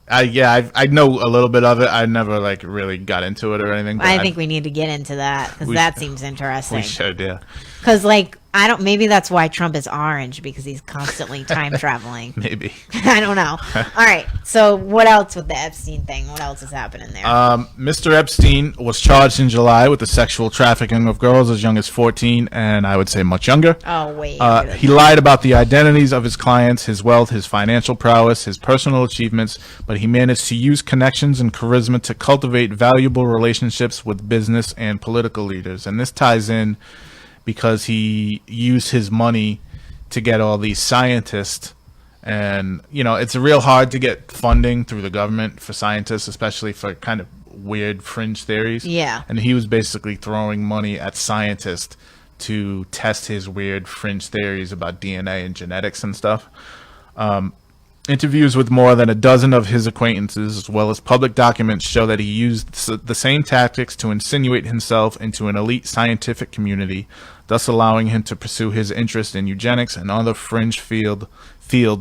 I know a little bit of it. I never like really got into it or anything. But I think we need to get into that because that seems interesting. We should, yeah. Because like maybe that's why Trump is orange, because he's constantly time traveling. Maybe. I don't know. All right. So what else with the Epstein thing? What else is happening there? Mr. Epstein was charged in July with the sexual trafficking of girls as young as 14, and I would say much younger. Oh, wait. He lied about the identities of his clients, his wealth, his financial prowess, his personal achievements, but he managed to use connections and charisma to cultivate valuable relationships with business and political leaders. And this ties in because he used his money to get all these scientists. And, you know, it's real hard to get funding through the government for scientists, especially for kind of weird fringe theories. Yeah. And he was basically throwing money at scientists to test his weird fringe theories about DNA and genetics and stuff. Interviews with more than a dozen of his acquaintances, as well as public documents, show that he used the same tactics to insinuate himself into an elite scientific community, thus allowing him to pursue his interest in eugenics and other fringe fields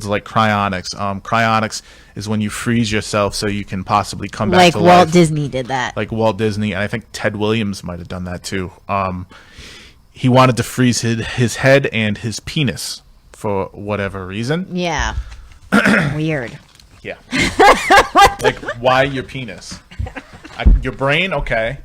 like cryonics. Cryonics is when you freeze yourself so you can possibly come back to life. Like Walt Disney did that. Like Walt Disney, and I think Ted Williams might have done that too. He wanted to freeze his head and his penis for whatever reason. Yeah. Weird. Yeah. Like, why your penis? Your brain? Okay.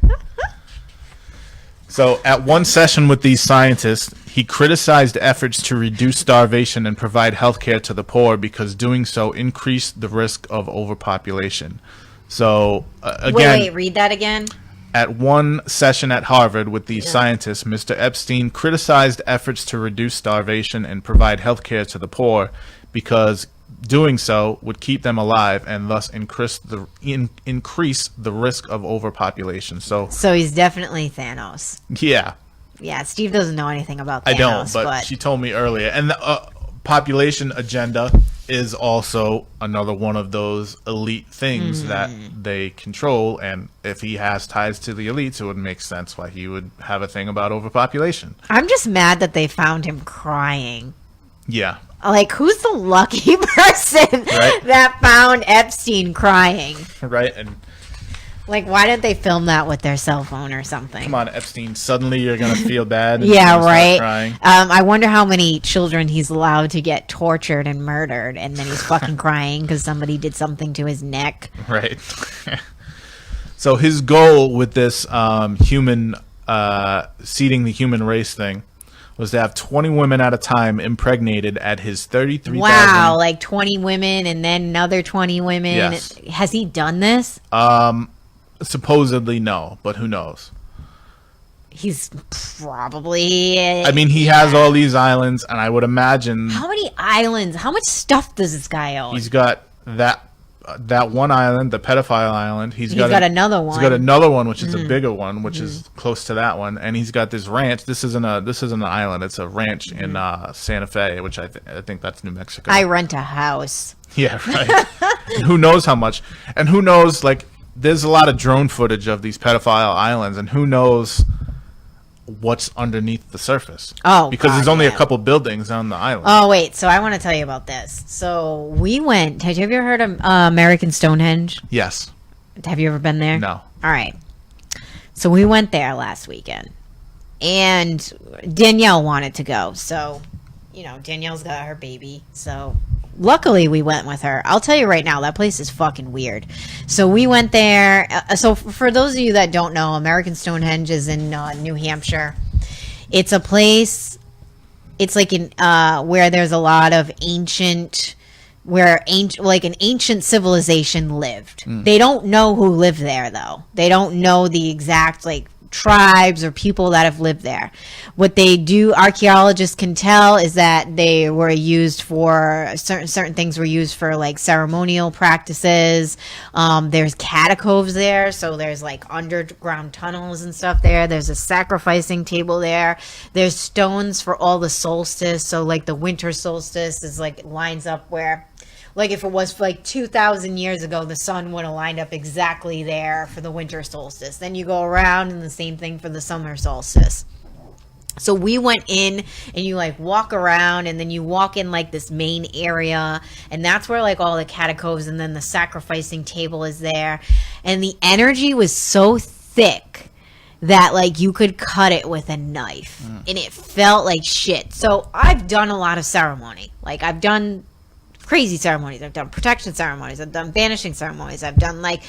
So, at one session with these scientists, he criticized efforts to reduce starvation and provide health care to the poor because doing so increased the risk of overpopulation. So, again... Wait, read that again? At one session at Harvard with these scientists, Mr. Epstein criticized efforts to reduce starvation and provide health care to the poor because doing so would keep them alive and thus increase the risk of overpopulation. So he's definitely Thanos. Yeah. Yeah, Steve doesn't know anything about Thanos. I don't, but she told me earlier. And the population agenda is also another one of those elite things that they control. And if he has ties to the elites, it would make sense why he would have a thing about overpopulation. I'm just mad that they found him crying. Yeah. Like, who's the lucky person that found Epstein crying? Right. And like, why didn't they film that with their cell phone or something? Come on, Epstein. Suddenly you're going to feel bad. And yeah, right. Crying. I wonder how many children he's allowed to get tortured and murdered, and then he's fucking crying because somebody did something to his neck. Right. So his goal with this seeding the human race thing was to have 20 women at a time impregnated at his 33,000. Wow, like 20 women and then another 20 women. Yes. Has he done this? Supposedly no, but who knows? He's probably... I mean, he has all these islands, and I would imagine... How many islands? How much stuff does this guy own? He's got that one island, the pedophile island. He's got another one. He's got another one, which is a bigger one, which is close to that one, and he's got this ranch. This isn't an island. It's a ranch in Santa Fe, which I think that's New Mexico. I rent a house. Yeah, right. Who knows how much? And who knows? Like, there's a lot of drone footage of these pedophile islands, and who knows what's underneath the surface? Oh, because there's only a couple buildings on the island. Oh, wait. So I want to tell you about this. So we went. Have you ever heard of American Stonehenge? Yes. Have you ever been there? No. All right. So we went there last weekend, and Danielle wanted to go. So, you know, Danielle's got her baby. So luckily we went with her. I'll tell you right now, that place is fucking weird. So we went there. So for those of you that don't know, American Stonehenge is in New Hampshire. It's a place it's like in where there's a lot of like an ancient civilization lived. They don't know who lived there though. They don't know the exact like tribes or people that have lived there. What they do, archaeologists can tell, is that they were used for certain things were used for like ceremonial practices. There's catacombs there, so there's like underground tunnels and stuff there. There's a sacrificing table there. There's stones for all the solstice, so like the winter solstice is like lines up where, like if it was like 2,000 years ago, the sun would have lined up exactly there for the winter solstice. Then you go around and the same thing for the summer solstice. So we went in and you like walk around and then you walk in like this main area, and that's where like all the catacombs and then the sacrificing table is there. And the energy was so thick that like you could cut it with a knife and it felt like shit. So I've done a lot of ceremony. Like I've done crazy ceremonies, I've done protection ceremonies, I've done banishing ceremonies, I've done like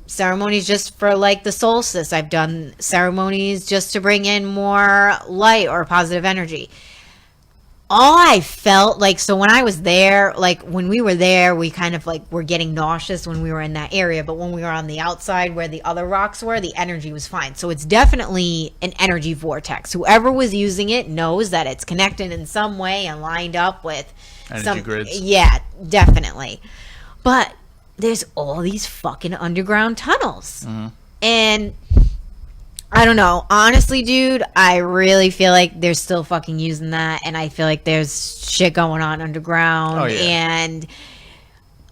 ceremonies just for like the solstice, I've done ceremonies just to bring in more light or positive energy. All I felt like, so when I was there, like when we were there, we kind of like were getting nauseous when we were in that area, but when we were on the outside where the other rocks were, the energy was fine. So it's definitely an energy vortex. Whoever was using it knows that it's connected in some way and lined up with energy grids. Yeah, definitely. But there's all these fucking underground tunnels. And I don't know. Honestly, dude, I really feel like they're still fucking using that. And I feel like there's shit going on underground. Oh, yeah. And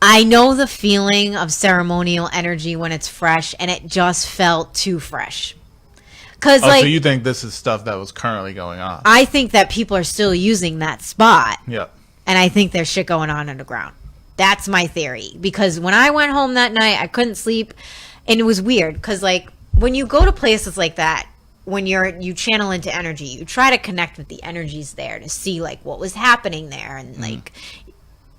I know the feeling of ceremonial energy when it's fresh, and it just felt too fresh. Cause so you think this is stuff that was currently going on? I think that people are still using that spot. Yeah. And I think there's shit going on underground. That's my theory. Because when I went home that night, I couldn't sleep. And it was weird. Because, like, when you go to places like that, when you channel into energy, you try to connect with the energies there to see, like, what was happening there. And, like,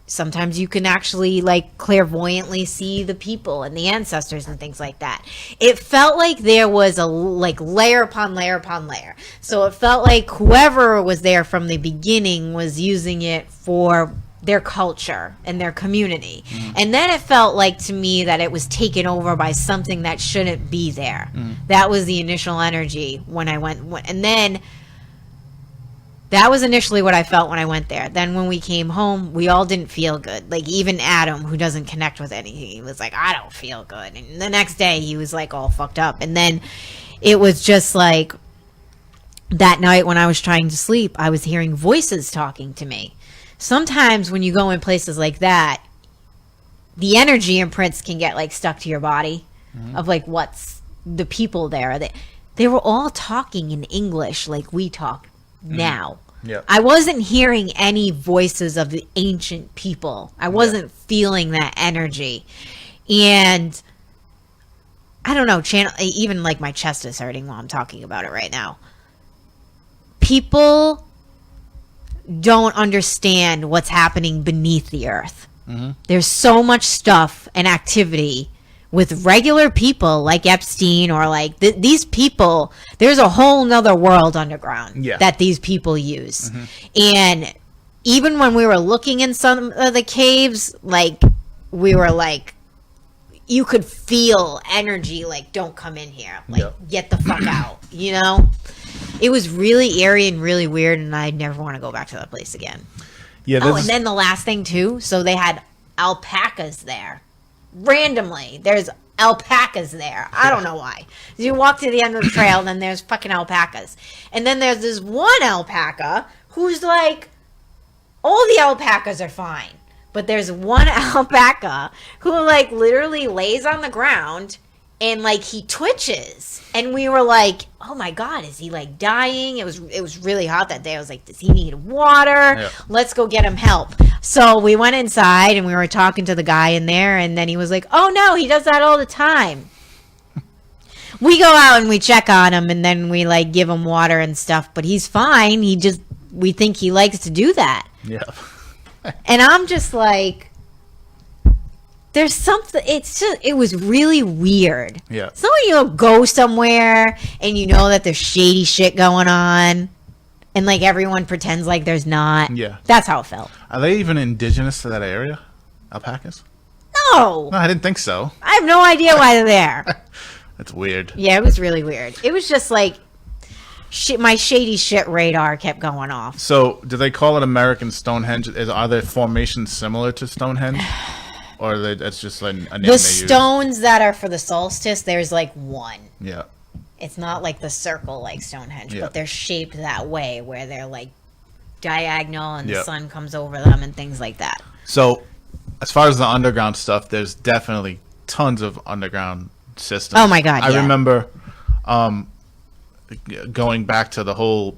sometimes you can actually, like, clairvoyantly see the people and the ancestors and things like that. It felt like there was a, like, layer upon layer upon layer. So it felt like whoever was there from the beginning was using it for their culture and their community. And then it felt like to me that it was taken over by something that shouldn't be there. That was the initial energy when I went, and then that was initially what I felt when I went there. Then when we came home, we all didn't feel good. Like even Adam, who doesn't connect with anything, he was like, I don't feel good. And the next day he was like all fucked up. And then it was just like that night when I was trying to sleep, I was hearing voices talking to me. Sometimes when you go in places like that, the energy imprints can get like stuck to your body of like what's the people there. They were all talking in English like we talk now. Yeah. I wasn't hearing any voices of the ancient people. I wasn't feeling that energy. And I don't know, even like my chest is hurting while I'm talking about it right now. People don't understand what's happening beneath the earth. There's so much stuff and activity with regular people like Epstein or like these people. There's a whole nother world underground that these people use. And even when we were looking in some of the caves, like we were like, you could feel energy like, don't come in here, like get the fuck out, you know? It was really eerie and really weird, and I never want to go back to that place again. Yeah. And then the last thing too, so they had alpacas there. Randomly, there's alpacas there. I don't know why. You walk to the end of the trail, and then there's fucking alpacas. And then there's this one alpaca who's like, all the alpacas are fine. But there's one alpaca who like literally lays on the ground and like he twitches. And we were like, oh my God, is he like dying? It was really hot that day. I was like, does he need water? Yeah. Let's go get him help. So we went inside and we were talking to the guy in there, and then he was like, oh no, he does that all the time. We go out and we check on him, and then we like give him water and stuff, but he's fine. We think he likes to do that. Yeah. And I'm just like, there's something, it was really weird. Yeah. So when you go somewhere and you know that there's shady shit going on, And like everyone pretends like there's not. Yeah. That's how it felt. Are they even indigenous to that area? Alpacas? No. No, I didn't think so. I have no idea why they're there. That's weird. Yeah, it was really weird. It was just like my shady shit radar kept going off. So, do they call it American Stonehenge? Are there formations similar to Stonehenge? Or that's just like a name The stones that are for the solstice, there's like one. Yeah. It's not like the circle like Stonehenge, Yeah. but they're shaped that way where they're like diagonal and Yeah. the sun comes over them and things like that. So, as far as the underground stuff, there's definitely tons of underground systems. Oh my God, I yeah. remember going back to the whole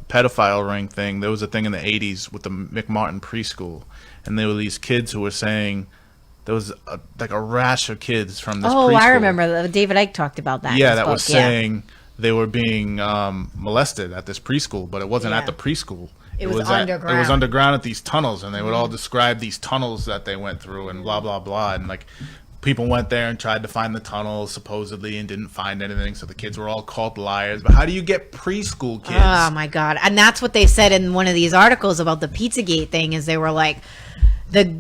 pedophile ring thing. There was a thing in the 80s with the McMartin preschool, and there were these kids who were saying there was like a rash of kids from this preschool. I remember. David Icke talked about that. in Yeah, his that book. was saying they were being molested at this preschool, but it wasn't at Yeah. the preschool. It was It was underground. underground at these tunnels, and they would all describe these tunnels that they went through and blah, blah, blah. And like people went there and tried to find the tunnels supposedly and didn't find anything. So the kids were all called liars. But how do you get preschool kids? Oh my God. And that's what they said in one of these articles about the Pizzagate thing is they were like the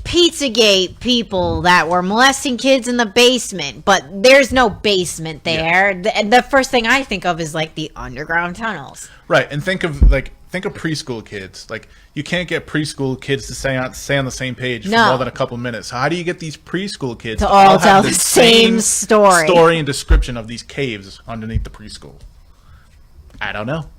Pizzagate people that were molesting kids in the basement, but there's no basement there. Yeah. The first thing I think of is like the underground tunnels. Right. And think of preschool kids. Like you can't get preschool kids to stay on the same page for No. more than a couple minutes. So how do you get these preschool kids To all tell have the same story and description of these caves underneath the preschool? I don't know.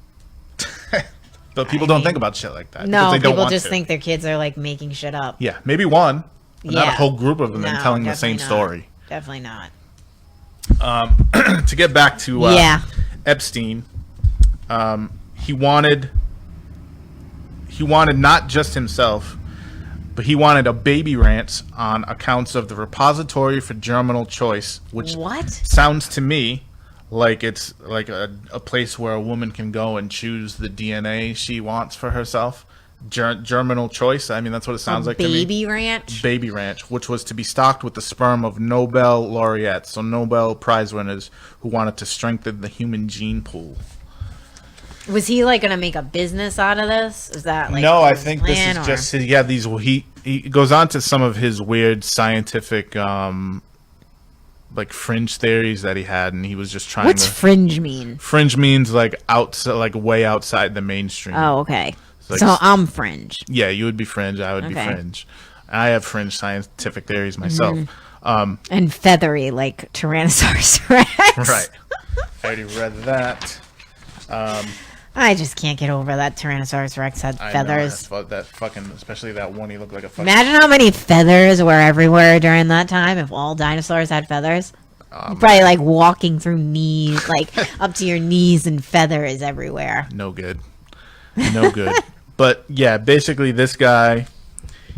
But people don't think about shit like that. No, because they don't people want just to. think their kids are like making shit up. Yeah, maybe one, but not a Yeah. whole group of them No, and telling the same definitely not. story. Definitely not. To get back to Yeah. Epstein, he wanted not just himself, but he wanted a baby ranch on accounts of the repository for germinal choice, which What? sounds to me like it's like a place where a woman can go and choose the DNA she wants for herself. Germinal choice. I mean, that's what it sounds like to me. Baby ranch? Baby ranch, which was to be stocked with the sperm of Nobel laureates, so Nobel Prize winners who wanted to strengthen the human gene pool. Was he like gonna make a business out of this? Is that like No, I his think this plan, is or- just he goes on to some of his weird scientific like fringe theories that he had, and he was just trying What's to fringe mean? fringe means like outside, like way outside the mainstream. Oh, okay. Like- So I'm fringe. Yeah, you would be fringe, I would be Okay. fringe. I have fringe scientific theories myself. And feathery like Tyrannosaurus Rex. Right. I already read that. I just can't get over that Tyrannosaurus Rex had I know, feathers. that fucking, especially that one, he looked like a fucking. Imagine how many feathers were everywhere during that time if all dinosaurs had feathers. You're probably like walking through knees, like up to your knees and feathers everywhere. No good. No good. But yeah, basically this guy,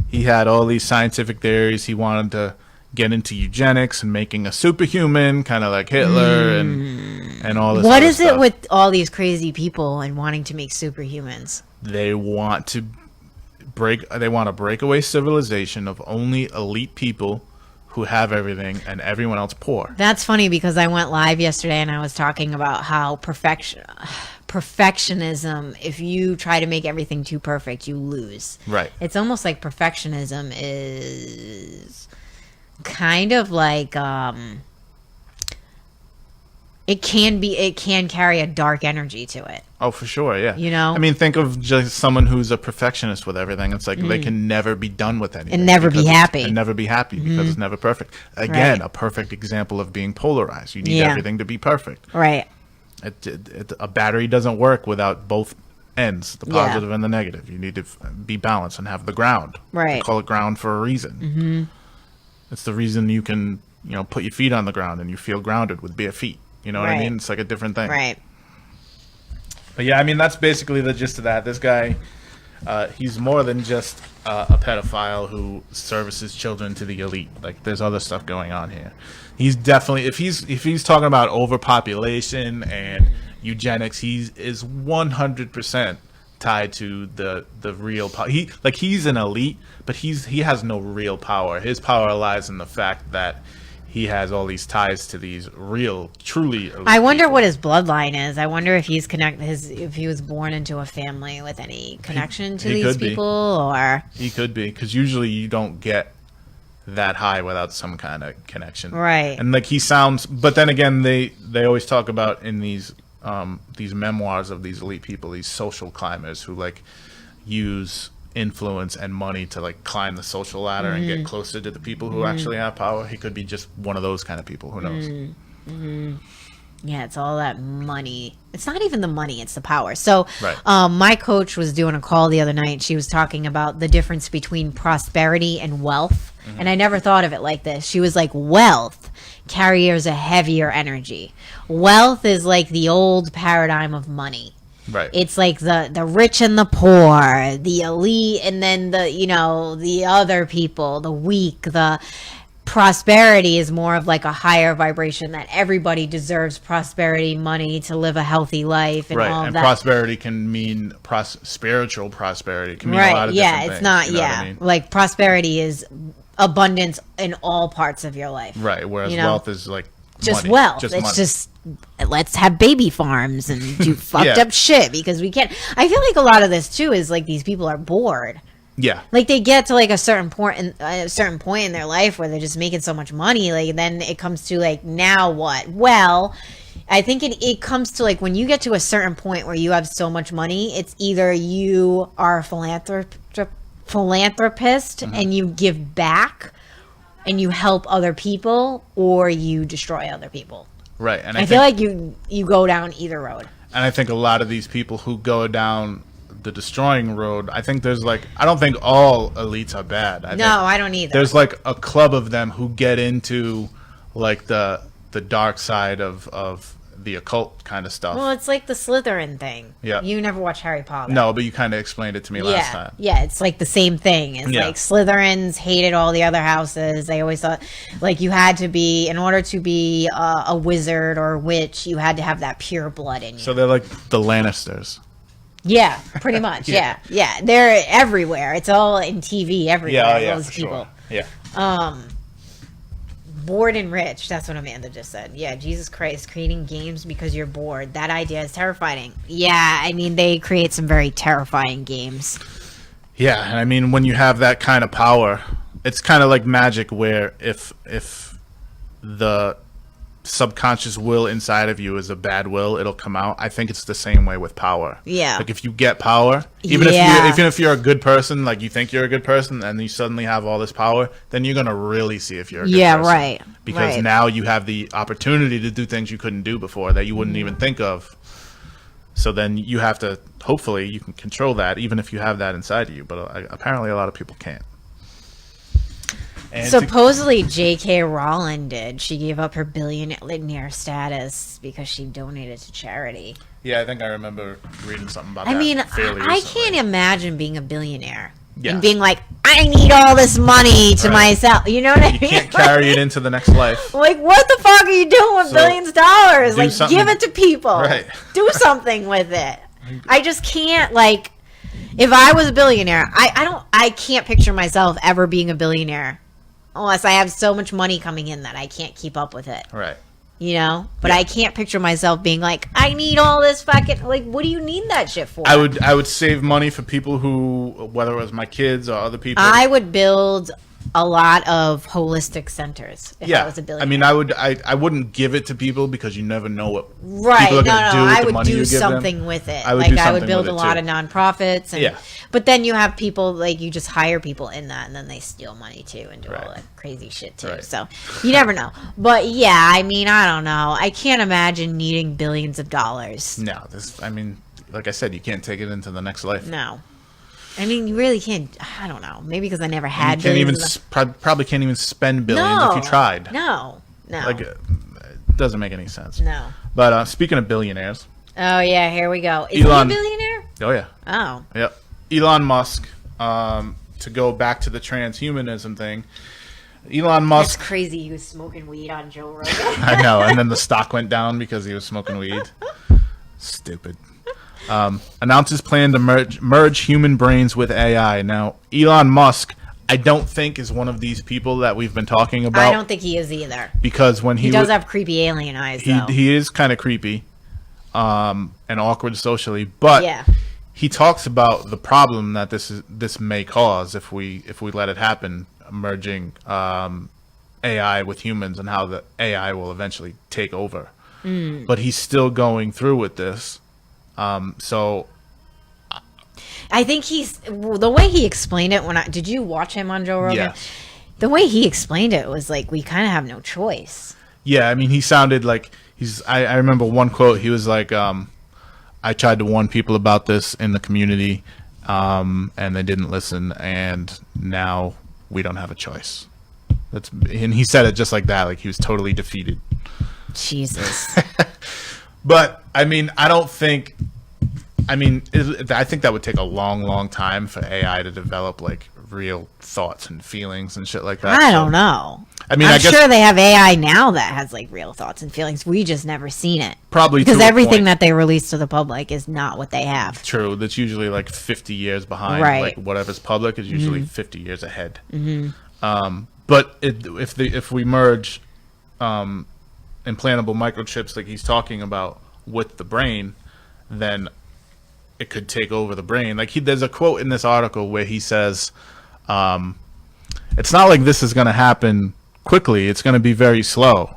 he had all these scientific theories. He wanted to get into eugenics and making a superhuman, kind of like Hitler and all this. What other is it stuff. with all these crazy people and wanting to make superhumans? They want to break away civilization of only elite people who have everything and everyone else poor. That's funny because I went live yesterday and I was talking about how perfectionism, if you try to make everything too perfect, you lose. Right. It's almost like perfectionism is kind of like it can carry a dark energy to it. Oh, for sure, yeah. You know? I mean, think of just someone who's a perfectionist with everything. It's like they can never be done with anything. And never be because happy. And never be happy because it's never perfect. Again, Right. a perfect example of being polarized. You need Yeah. everything to be perfect. Right. A battery doesn't work without both ends, the Yeah. positive and the negative. You need to be balanced and have the ground. Right. They call it ground for a reason. Mm-hmm. It's the reason you can, put your feet on the ground and you feel grounded with bare feet. You know what I Right. mean? It's like a different thing. Right. But yeah, I mean, that's basically the gist of that. This guy, he's more than just a pedophile who services children to the elite. Like, there's other stuff going on here. He's definitely, if he's talking about overpopulation and eugenics, he is 100% tied to the real power. He's an elite, but he has no real power. His power lies in the fact that he has all these ties to these real, truly elite I wonder people. what his bloodline is. I wonder if he's if he was born into a family with any connection to he these could be. people, or He could be, because usually you don't get that high without some kind of connection, Right. And like he sounds, but then again, they always talk about in these memoirs of these elite people, these social climbers who like use influence and money to like climb the social ladder and get closer to the people who actually have power. He could be just one of those kind of people. Who knows? yeah, it's all that money. It's not even the money, it's the power. So Right. my coach was doing a call the other night. She was talking about the difference between prosperity and wealth. And I never thought of it like this. She was like, wealth carries a heavier energy. Wealth is like the old paradigm of money. Right. It's like the rich and the poor, the elite, and then the other people, the weak. The prosperity is more of like a higher vibration, that everybody deserves prosperity, money to live a healthy life, and right. all of And that. prosperity can mean spiritual prosperity. It can mean a lot of Yeah, different it's things, not. you know what Yeah, I mean? like prosperity is abundance in all parts of your life. Right. Whereas you know? wealth is like Just money. wealth. Just It's money. just let's have baby farms and do fucked Yeah. up shit because we can't. I feel like a lot of this too is like these people are bored. Yeah. Like they get to like a certain point in their life where they're just making so much money. Like then it comes to like, now what? Well, I think it comes to like when you get to a certain point where you have so much money, it's either you are a philanthropist and you give back and you help other people, or you destroy other people. Right. And I feel like you go down either road. And I think a lot of these people who go down the destroying road, I think there's like, I don't think all elites are bad. I think I don't either. there's like a club of them who get into like the dark side of the occult kind of stuff. Well, it's like the Slytherin thing. Yeah. You never watch Harry Potter. No, but you kind of explained it to me last time. Yeah, it's like the same thing. It's Yeah. like Slytherins hated all the other houses. They always thought like you had to be, in order to be a wizard or a witch, you had to have that pure blood in you. So they're like the Lannisters. Yeah, pretty much. Yeah. yeah. They're everywhere. It's all in TV everywhere. Yeah, oh, yeah, those for people. sure. Yeah. Bored and rich. That's what Amanda just said. Yeah, Jesus Christ, creating games because you're bored. That idea is terrifying. Yeah, I mean, they create some very terrifying games. Yeah, and I mean, when you have that kind of power, it's kind of like magic, where if the subconscious will inside of you is a bad will, it'll come out. I think it's the same way with power. Yeah. Like if you get power, even if you're a good person, like you think you're a good person, and you suddenly have all this power, then you're gonna really see if you're a good person. Right. Because right. now you have the opportunity to do things you couldn't do before, that you wouldn't even think of. So then you have to, hopefully you can control that, even if you have that inside of you. But apparently a lot of people can't. And Supposedly J.K. Rowling did. She gave up her billionaire status because she donated to charity. yeah, I think I remember reading something about I that. mean, fairly I recently. can't imagine being a billionaire Yeah. and being like, I need all this money to Right. myself. You know what I You mean? can't carry it into the next life. Like, what the fuck are you doing with So, billions of dollars? do Like, something- give it to people. Right. Do something with it. I just can't, like, if I was a billionaire, I can't picture myself ever being a billionaire unless I have so much money coming in that I can't keep up with it. Right. You know? But Yeah. I can't picture myself being like, I need all this fucking, like, what do you need that shit for? I would save money for people who, whether it was my kids or other people. I would build a lot of holistic centers if I was a billionaire. I mean, I wouldn't give it to people because you never know what Right, people are gonna do with I the would money do you give them. something with it. I would Like, do I would something build with a it, lot too. of nonprofits. And, Yeah. But then you have people, like, you just hire people in that, and then they steal money, too, and do all Right. that crazy shit, too. Right. So, you never know. But, yeah, I mean, I don't know. I can't imagine needing billions of dollars. No, I mean, like I said, you can't take it into the next life. No. I mean, you really can't. I don't know. Maybe because I never had You can't even billions. probably can't even spend billions No. if you tried. No. Like it doesn't make any sense. No. But speaking of billionaires, Oh, yeah, here we go. Is Elon- he a billionaire? oh yeah, Oh. yep. Elon Musk. To go back to the transhumanism thing, Elon That's Musk. crazy. He was smoking weed on Joe Rogan. I know, and then the stock went down because he was smoking weed. Stupid. Announces plan to merge human brains with AI. Now, Elon Musk, I don't think is one of these people that we've been talking about. I don't think he is either. Because when He does have creepy alien eyes, though. he is kind of creepy, and awkward socially, but Yeah. he talks about the problem that this may cause if we let it happen, merging AI with humans, and how the AI will eventually take over. But he's still going through with this. So I think the way he explained it did you watch him on Joe Rogan? Yes. The way he explained it was like, we kind of have no choice. yeah, I mean, he sounded like I remember one quote. He was like, I tried to warn people about this in the community, and they didn't listen, and now we don't have a choice. And he said it just like that, like he was totally defeated. Jesus. But I mean, I think that would take a long, long time for AI to develop like real thoughts and feelings and shit like that. I don't know. I mean, I'm I guess sure they have AI now that has like real thoughts and feelings. We just never seen it. probably Because to a everything point. that they release to the public is not what they have. True, that's usually like 50 years behind. Right. Like whatever's public is usually 50 years ahead. But if we merge implantable microchips like he's talking about with the brain, then it could take over the brain. Like there's a quote in this article where he says, "It's not like this is going to happen quickly. It's going to be very slow,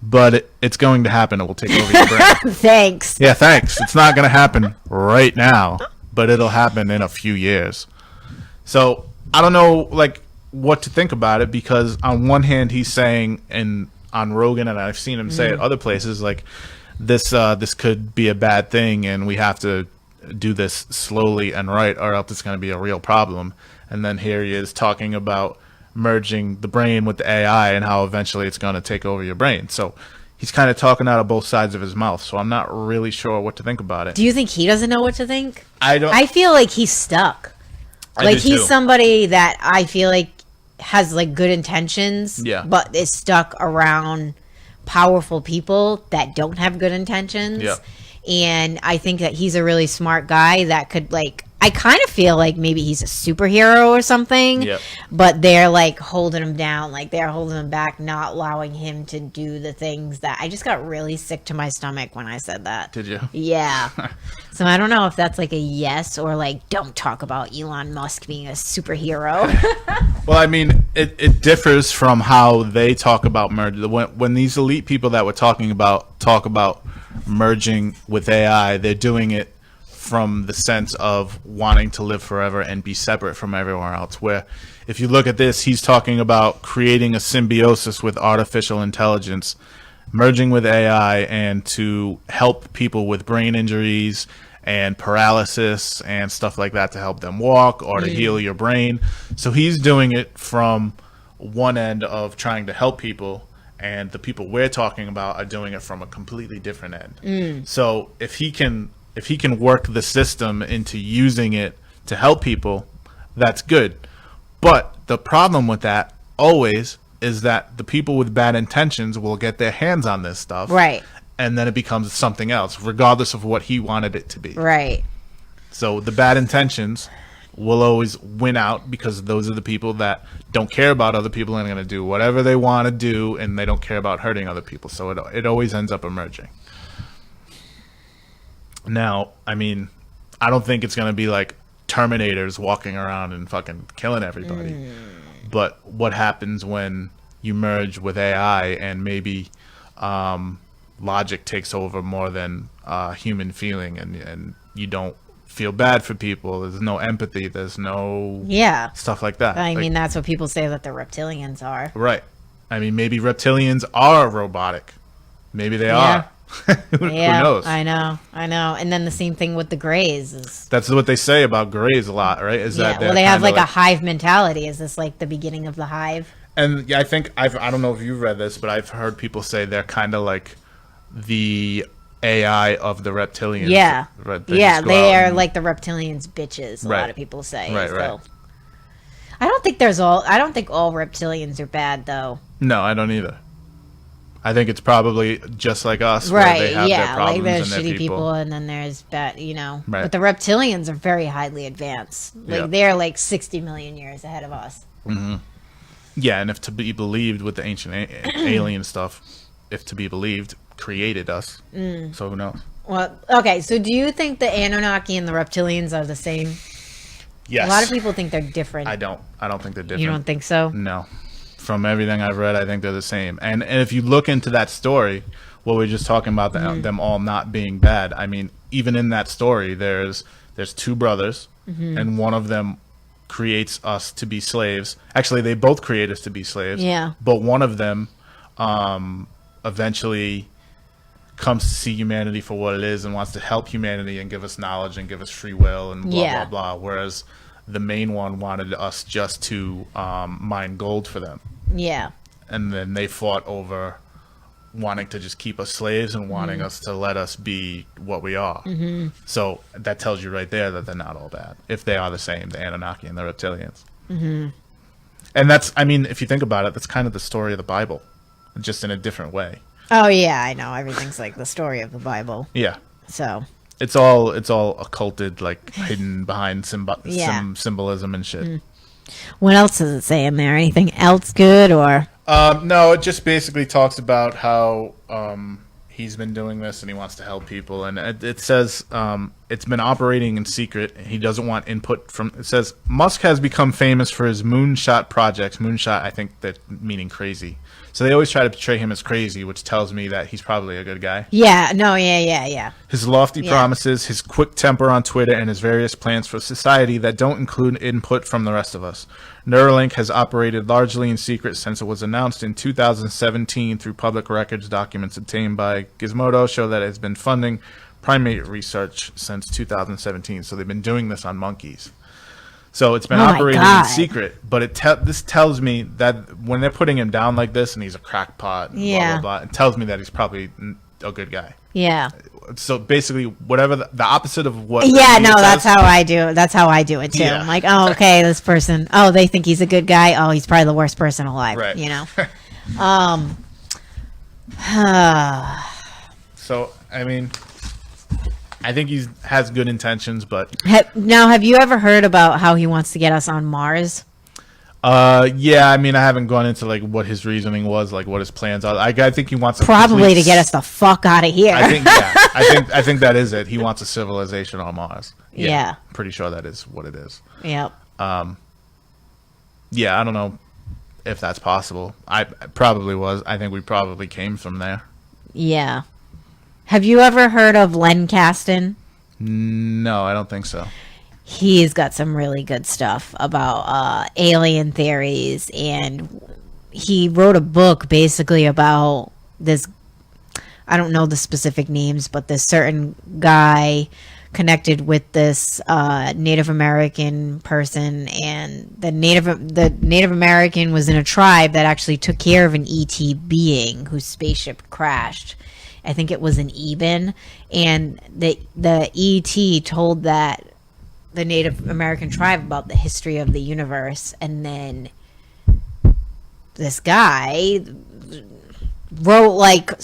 but it's going to happen. It will take over your brain." Thanks. Yeah, thanks. It's not going to happen right now, but it'll happen in a few years. So I don't know, like, what to think about it, because on one hand he's saying, and on Rogan, and I've seen him say it other places, like this could be a bad thing, and we have to do this slowly and right, or else it's going to be a real problem. And then here he is talking about merging the brain with the AI and how eventually it's going to take over your brain. So he's kind of talking out of both sides of his mouth. So I'm not really sure what to think about it. Do you think he doesn't know what to think? I don't. I feel like he's stuck. I Like do he's too. somebody that I feel like has like good intentions, Yeah. but is stuck around powerful people that don't have good intentions. Yeah. And I think that he's a really smart guy that could like, I kind of feel like maybe he's a superhero or something, Yep. but they're like holding him down, like they're holding him back, not allowing him to do the things that I just got really sick to my stomach when I said that. Did you? Yeah. So I don't know if that's like a yes or like, don't talk about Elon Musk being a superhero. Well, I mean, it differs from how they talk about merge. When these elite people that we're talking about talk about merging with AI, they're doing it from the sense of wanting to live forever and be separate from everywhere else. Where if you look at this, he's talking about creating a symbiosis with artificial intelligence, merging with AI, and to help people with brain injuries and paralysis and stuff like that, to help them walk or to heal your brain. So he's doing it from one end of trying to help people, and the people we're talking about are doing it from a completely different end. So if he can work the system into using it to help people, that's good. But the problem with that always is that the people with bad intentions will get their hands on this stuff. Right. And then it becomes something else, regardless of what he wanted it to be. Right. So the bad intentions will always win out, because those are the people that don't care about other people and are going to do whatever they want to do, and they don't care about hurting other people. So it always ends up emerging. Now, I mean, I don't think it's going to be like Terminators walking around and fucking killing everybody. But what happens when you merge with AI and maybe logic takes over more than human feeling, and you don't feel bad for people, there's no empathy, there's no Yeah. stuff like that. I Like, mean, that's what people say that the reptilians are. right. I mean, maybe reptilians are robotic. Maybe they are. Who Yeah, knows? I know. And then the same thing with the Greys is. That's what they say about Greys a lot, right? Is Yeah, that well, they have kinda like a hive mentality. Is this like the beginning of the hive? And yeah, I think I don't know if you've read this, but I've heard people say they're kind of like the AI of the reptilians. Yeah. Right, Yeah, just go they out are and- like the reptilians bitches, a Right. lot of people say. Right, so. right. I don't think all reptilians are bad though. No, I don't either. I think it's probably just like us, where Right, they have their yeah. Like problems there's and their shitty people and then there's bad, Right. But the reptilians are very highly advanced. Like Yeah. they're like 60 million years ahead of us. Yeah, and if to be believed with the ancient alien stuff, if to be believed, created us. So who knows? Well, okay, so do you think the Anunnaki and the reptilians are the same? Yes. A lot of people think they're different. I don't think they're different. You don't think so? No. From everything I've read, I think they're the same. And if you look into that story, what we were just talking about, them all not being bad. I mean, even in that story, there's two brothers, and one of them creates us to be slaves. Actually, they both create us to be slaves. Yeah. But one of them eventually comes to see humanity for what it is and wants to help humanity and give us knowledge and give us free will and blah, blah, blah. Whereas the main one wanted us just to mine gold for them. Yeah. And then they fought over wanting to just keep us slaves and wanting us to let us be what we are. So that tells you right there that they're not all bad. If they are the same, the Anunnaki and the reptilians. And that's, I mean, if you think about it, that's kind of the story of the Bible, just in a different way. Oh, yeah, I know. Everything's like the story of the Bible. Yeah. So. It's all occulted, like hidden behind some symbolism and shit. What else does it say in there? Anything else good or? No, it just basically talks about how he's been doing this and he wants to help people. And it says it's been operating in secret. He doesn't want input from. It says Musk has become famous for his moonshot projects. Moonshot, I think that meaning crazy. So they always try to portray him as crazy, which tells me that he's probably a good guy. Yeah, no, yeah. His lofty promises, his quick temper on Twitter, and his various plans for society that don't include input from the rest of us. Neuralink has operated largely in secret since it was announced in 2017 through public records. Documents obtained by Gizmodo show that it has been funding primate research since 2017. So they've been doing this on monkeys. So it's been operating in secret, but this tells me that when they're putting him down like this and he's a crackpot, and blah, blah, blah, it tells me that he's probably a good guy. Yeah. So basically, whatever the opposite of what. Yeah, no, that's how I do. That's how I do it too. Yeah. I'm like, oh, okay, this person. Oh, they think he's a good guy. Oh, he's probably the worst person alive. Right. You know. So I mean, I think he has good intentions, but now, have you ever heard about how he wants to get us on Mars? yeah, I mean, I haven't gone into like what his reasoning was, like what his plans are. I think he wants probably to get us the fuck out of here. I think that is it. He wants a civilization on Mars. Yeah. Pretty sure that is what it is. Yep. Yeah, I don't know if that's possible. I probably was. I think we probably came from there. Yeah. Have you ever heard of Len Kasten? No, I don't think so. He's got some really good stuff about alien theories, and he wrote a book basically about this. I don't know the specific names, but this certain guy connected with this Native American person, and the Native American was in a tribe that actually took care of an ET being whose spaceship crashed. I think it was an Eben, and the ET told that the Native American tribe about the history of the universe, and then this guy wrote like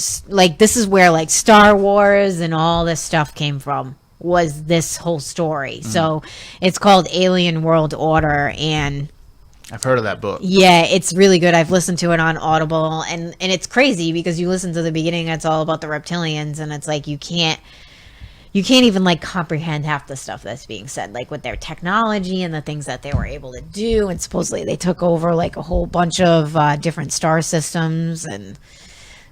this is where like Star Wars and all this stuff came from, was this whole story. So it's called Alien World Order, and I've heard of that book. Yeah, it's really good. I've listened to it on Audible, and it's crazy because you listen to the beginning, it's all about the reptilians, and it's like you can't even like comprehend half the stuff that's being said, like with their technology and the things that they were able to do. And supposedly they took over like a whole bunch of different star systems, and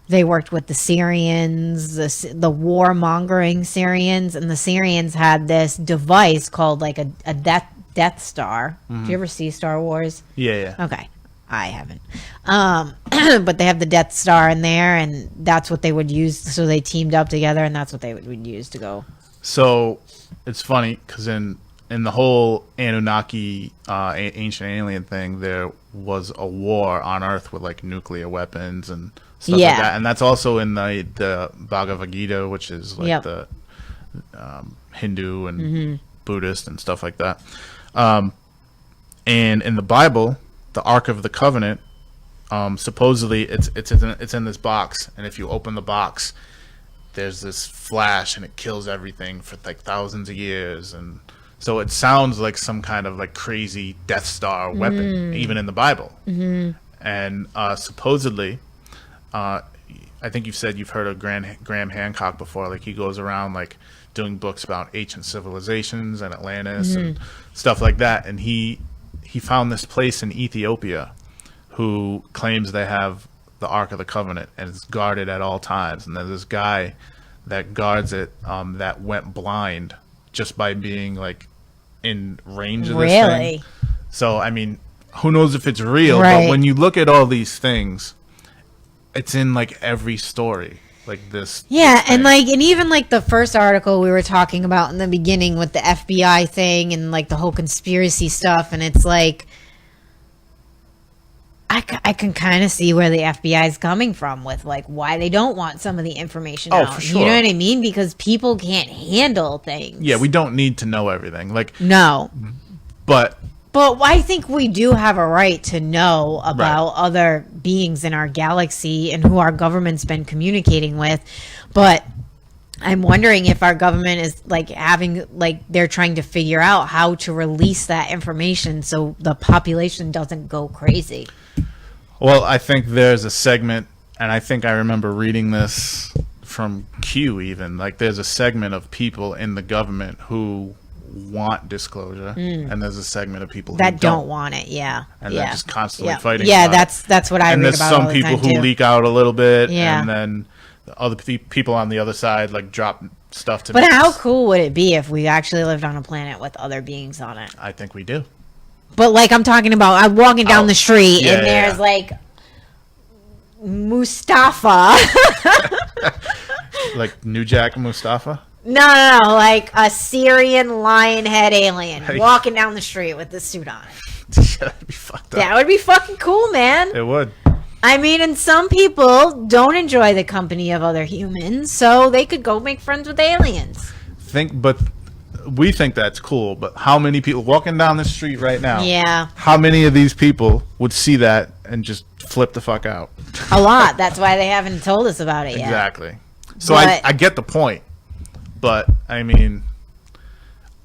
they worked with the Syrians, the warmongering Syrians, and the Syrians had this device called like a Death Star. Did you ever see Star Wars? Yeah. Okay. I haven't. But they have the Death Star in there, and that's what they would use. So they teamed up together, and that's what they would use to go. So it's funny because in the whole Anunnaki ancient alien thing, there was a war on Earth with like nuclear weapons and stuff like that. And that's also in the Bhagavad Gita, which is like the Hindu and Buddhist and stuff like that. And in the Bible, the Ark of the Covenant, supposedly it's in this box, and if you open the box, there's this flash and it kills everything for like thousands of years and So it sounds like some kind of like crazy Death Star weapon, even in the Bible. And supposedly, I think you've said you've heard of Graham Hancock before. Like he goes around like doing books about ancient civilizations and Atlantis and stuff like that. And he found this place in Ethiopia who claims they have the Ark of the Covenant and it's guarded at all times. And there's this guy that guards it that went blind just by being like in range of this thing. So I mean, who knows if it's real? But when you look at all these things, it's in like every story, like this. Yeah, this and like, and even like the first article we were talking about in the beginning with the FBI thing and like the whole conspiracy stuff, and it's like, I can kind of see where the FBI is coming from with like why they don't want some of the information out. For sure. You know what I mean? Because people can't handle things. Yeah, we don't need to know everything. Like no, but I think we do have a right to know about other beings in our galaxy and who our government's been communicating with. But I'm wondering if our government is like having, like, they're trying to figure out how to release that information so the population doesn't go crazy. Well, I think there's a segment, and I think I remember reading this from Q even, like there's a segment of people in the government who want disclosure, and there's a segment of people that who don't want it. And they're just constantly fighting. Yeah, that's what I read about. And there's some people who leak out a little bit, Yeah. and then the other people on the other side like drop stuff to. But how cool would it be if we actually lived on a planet with other beings on it? I think we do. But like I'm talking about, I'm walking down the street and there's like Mustafa. Like New Jack Mustafa. No, like a Syrian lion head alien walking down the street with this suit on. That'd be fucked up. That would be fucking cool, man. It would. I mean, and some people don't enjoy the company of other humans, so they could go make friends with aliens. But we think that's cool, but how many people walking down the street right now? Yeah. How many of these people would see that and just flip the fuck out? A lot. That's why they haven't told us about it yet. Exactly. So I get the point, but I mean,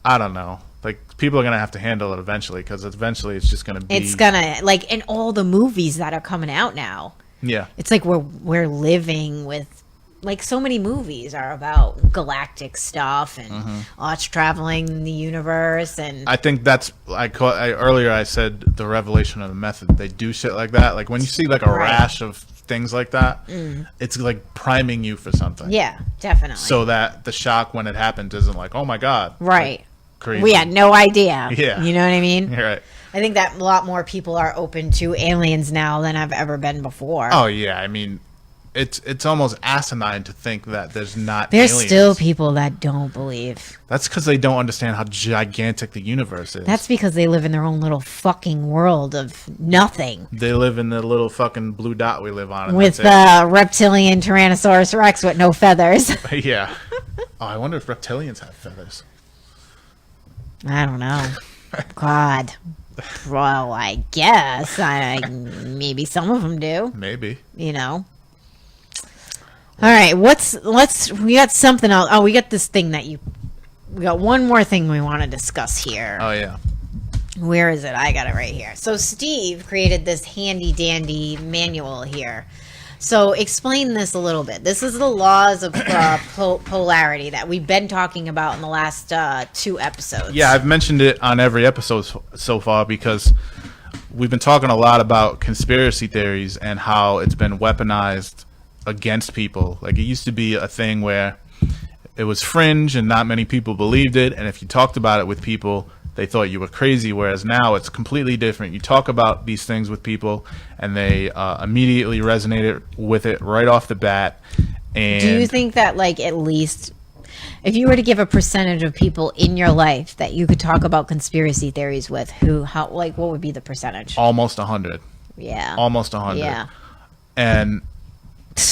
I don't know. Like, people are going to have to handle it eventually, because eventually it's just going to be... It's going to, like, in all the movies that are coming out now. Yeah. It's like we're living with... Like, so many movies are about galactic stuff and us traveling in the universe. And I think that's... earlier I said the revelation of the method. They do shit like that. Like, when you see, like, a rash of things like that, it's, like, priming you for something. Yeah, definitely. So that the shock when it happens isn't like, oh, my God. Right. Like, crazy. We had no idea. Yeah. You know what I mean? You're right. I think that a lot more people are open to aliens now than I've ever been before. Oh, yeah. I mean... It's almost asinine to think that there's not There's aliens. still people that don't believe. That's because they don't understand how gigantic the universe is. That's because they live in their own little fucking world of nothing. They live in the little fucking blue dot we live on. And with the reptilian Tyrannosaurus Rex with no feathers. Yeah. Oh, I wonder if reptilians have feathers. I don't know. God. Well, I guess. Maybe some of them do. Maybe. You know. All right, we got something else. Oh, we got this thing we got one more thing we want to discuss here. Oh, yeah. Where is it? I got it right here. So Steve created this handy dandy manual here. So explain this a little bit. This is the laws of polarity that we've been talking about in the last 2 episodes. Yeah, I've mentioned it on every episode so far because we've been talking a lot about conspiracy theories and how it's been weaponized against people. Like, it used to be a thing where it was fringe and not many people believed it, and if you talked about it with people, they thought you were crazy, whereas now it's completely different. You talk about these things with people and they immediately resonate with it right off the bat. And do you think that, like, at least if you were to give a percentage of people in your life that you could talk about conspiracy theories with, what would be the percentage? Almost 100. Yeah. Almost 100. Yeah. And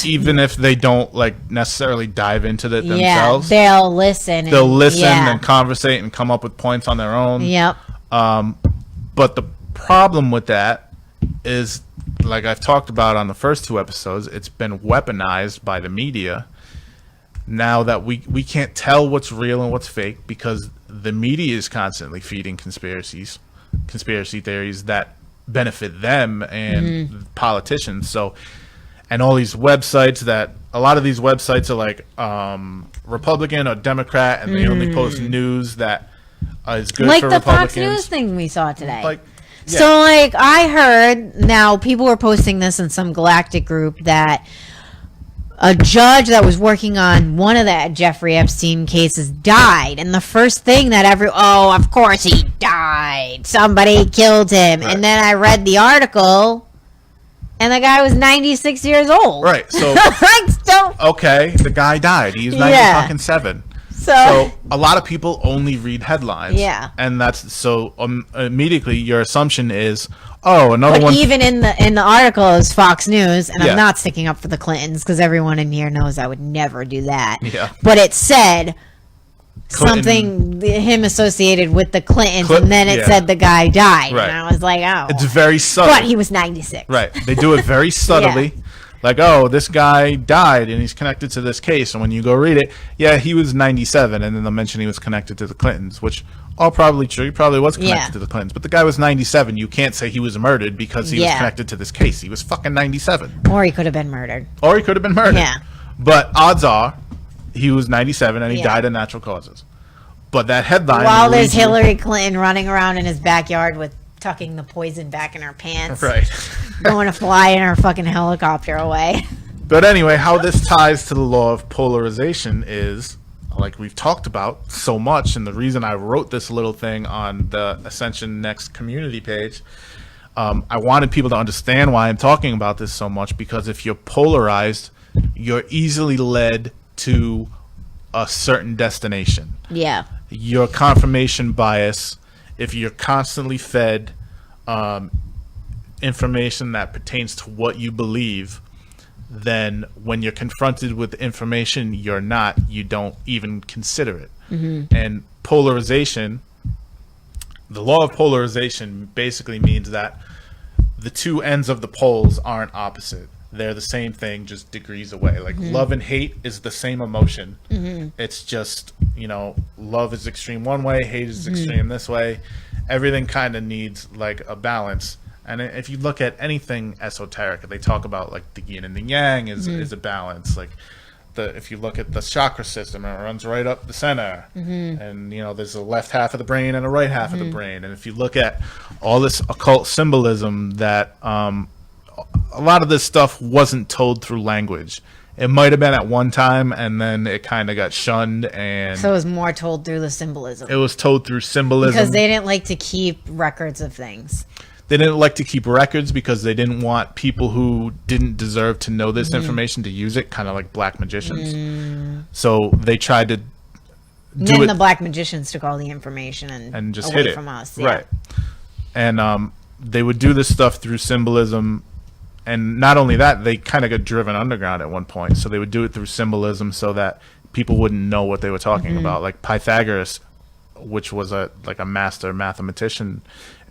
even if they don't like necessarily dive into it themselves, they'll listen. And conversate and come up with points on their own. Yep. But the problem with that is, like I've talked about on the first 2 episodes, it's been weaponized by the media. Now that we can't tell what's real and what's fake because the media is constantly feeding conspiracy theories that benefit them and politicians. So, and all these websites that, a lot of these websites are like Republican or Democrat, and they only post news that is good like for the Republicans. Fox News thing we saw today. Like, yeah. So, like, I heard, now people were posting this in some galactic group, that a judge that was working on one of the Jeffrey Epstein cases died. And the first thing that of course he died. Somebody killed him. Right. And then I read the article, and the guy was 96 years old. Right. So, okay, the guy died. He's 97. So a lot of people only read headlines. Yeah. And that's so immediately your assumption is, another but one. Even in the article is Fox News, and Yeah. I'm not sticking up for the Clintons because everyone in here knows I would never do that. Yeah. But it said Clinton. something, him associated with the Clintons, and then it yeah. said the guy died. Right. And I was like, oh. It's very subtle. But he was 96. Right. They do it very subtly. Like, this guy died and he's connected to this case. And when you go read it, he was 97. And then they'll mention he was connected to the Clintons, which all probably true. He probably was connected to the Clintons. But the guy was 97. You can't say he was murdered because he was connected to this case. He was fucking 97. Or he could have been murdered. Yeah. But odds are he was 97 and he died of natural causes. But that headline. While there's Hillary Clinton running around in his backyard with tucking the poison back in her pants. Right. Going to fly in her fucking helicopter away. But anyway, how this ties to the law of polarization is, like we've talked about so much, and the reason I wrote this little thing on the Ascension Next community page, I wanted people to understand why I'm talking about this so much, because if you're polarized, you're easily led to a certain destination. Yeah. Your confirmation bias, if you're constantly fed information that pertains to what you believe, then when you're confronted with information you don't even consider it. And polarization, the law of polarization basically means that the two ends of the poles aren't opposite. They're the same thing, just degrees away. Like love and hate is the same emotion. It's just, love is extreme one way, hate is extreme this way. Everything kind of needs like a balance. And if you look at anything esoteric, they talk about like the yin and the yang is a balance. Like if you look at the chakra system, it runs right up the center, and there's a left half of the brain and a right half of the brain. And if you look at all this occult symbolism, that a lot of this stuff wasn't told through language. It might have been at one time, and then it kind of got shunned. And so it was more told through the symbolism. It was told through symbolism. Because they didn't like to keep records of things. They didn't like to keep records because they didn't want people who didn't deserve to know this information to use it, kind of like black magicians. So they tried to do it. The black magicians took all the information and just away hid it from us. Right. And they would do this stuff through symbolism. And not only that, they kind of got driven underground at one point. So they would do it through symbolism so that people wouldn't know what they were talking about. Like Pythagoras, which was a master mathematician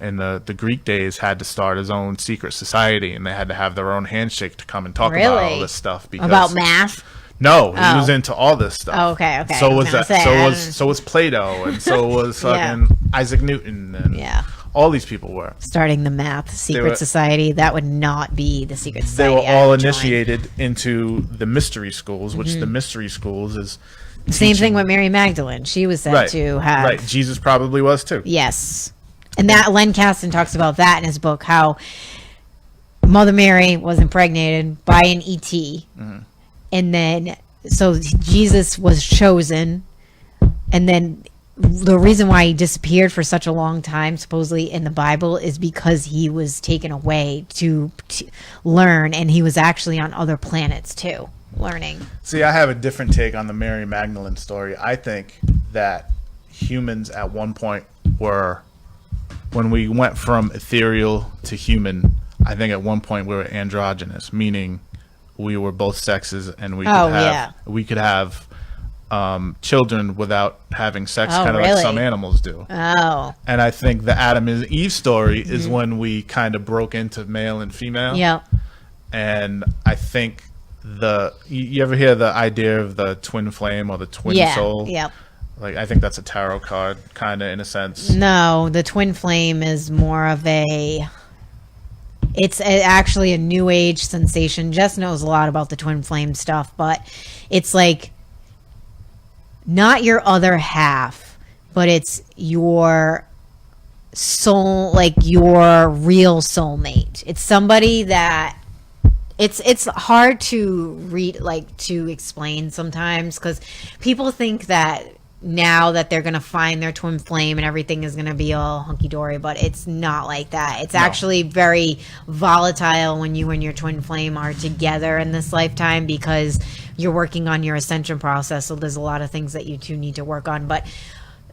in the Greek days, had to start his own secret society, and they had to have their own handshake to come and talk about all this stuff. Because about math? No, he was into all this stuff. Oh, okay. So was Plato, and so was fucking Isaac Newton, and all these people were starting the math secret society. That would not be the secret society. They were all initiated into the mystery schools, which the mystery schools is same thing with Mary Magdalene. She was said to have. Right. Jesus probably was too. Yes. And that Len Kasten talks about that in his book, how Mother Mary was impregnated by an ET. And then, so Jesus was chosen. And then the reason why he disappeared for such a long time, supposedly in the Bible, is because he was taken away to learn. And he was actually on other planets too, learning. See, I have a different take on the Mary Magdalene story. I think that humans at one point were, when we went from ethereal to human, I think at one point we were androgynous, meaning we were both sexes, and we could have children without having sex, kind of like some animals do. Oh. And I think the Adam and Eve story is when we kind of broke into male and female. Yep. And I think you ever hear the idea of the twin flame or the twin soul? Yep. Like, I think that's a tarot card, kind of, in a sense. No, the twin flame is more of actually a new age sensation. Jess knows a lot about the twin flame stuff, but it's like not your other half, but it's your soul, like your real soulmate. It's somebody that it's hard to read, like to explain sometimes, because people think that now that they're going to find their twin flame and everything is going to be all hunky-dory, but it's not like that. It's actually very volatile when you and your twin flame are together in this lifetime, because you're working on your ascension process. So there's a lot of things that you two need to work on, but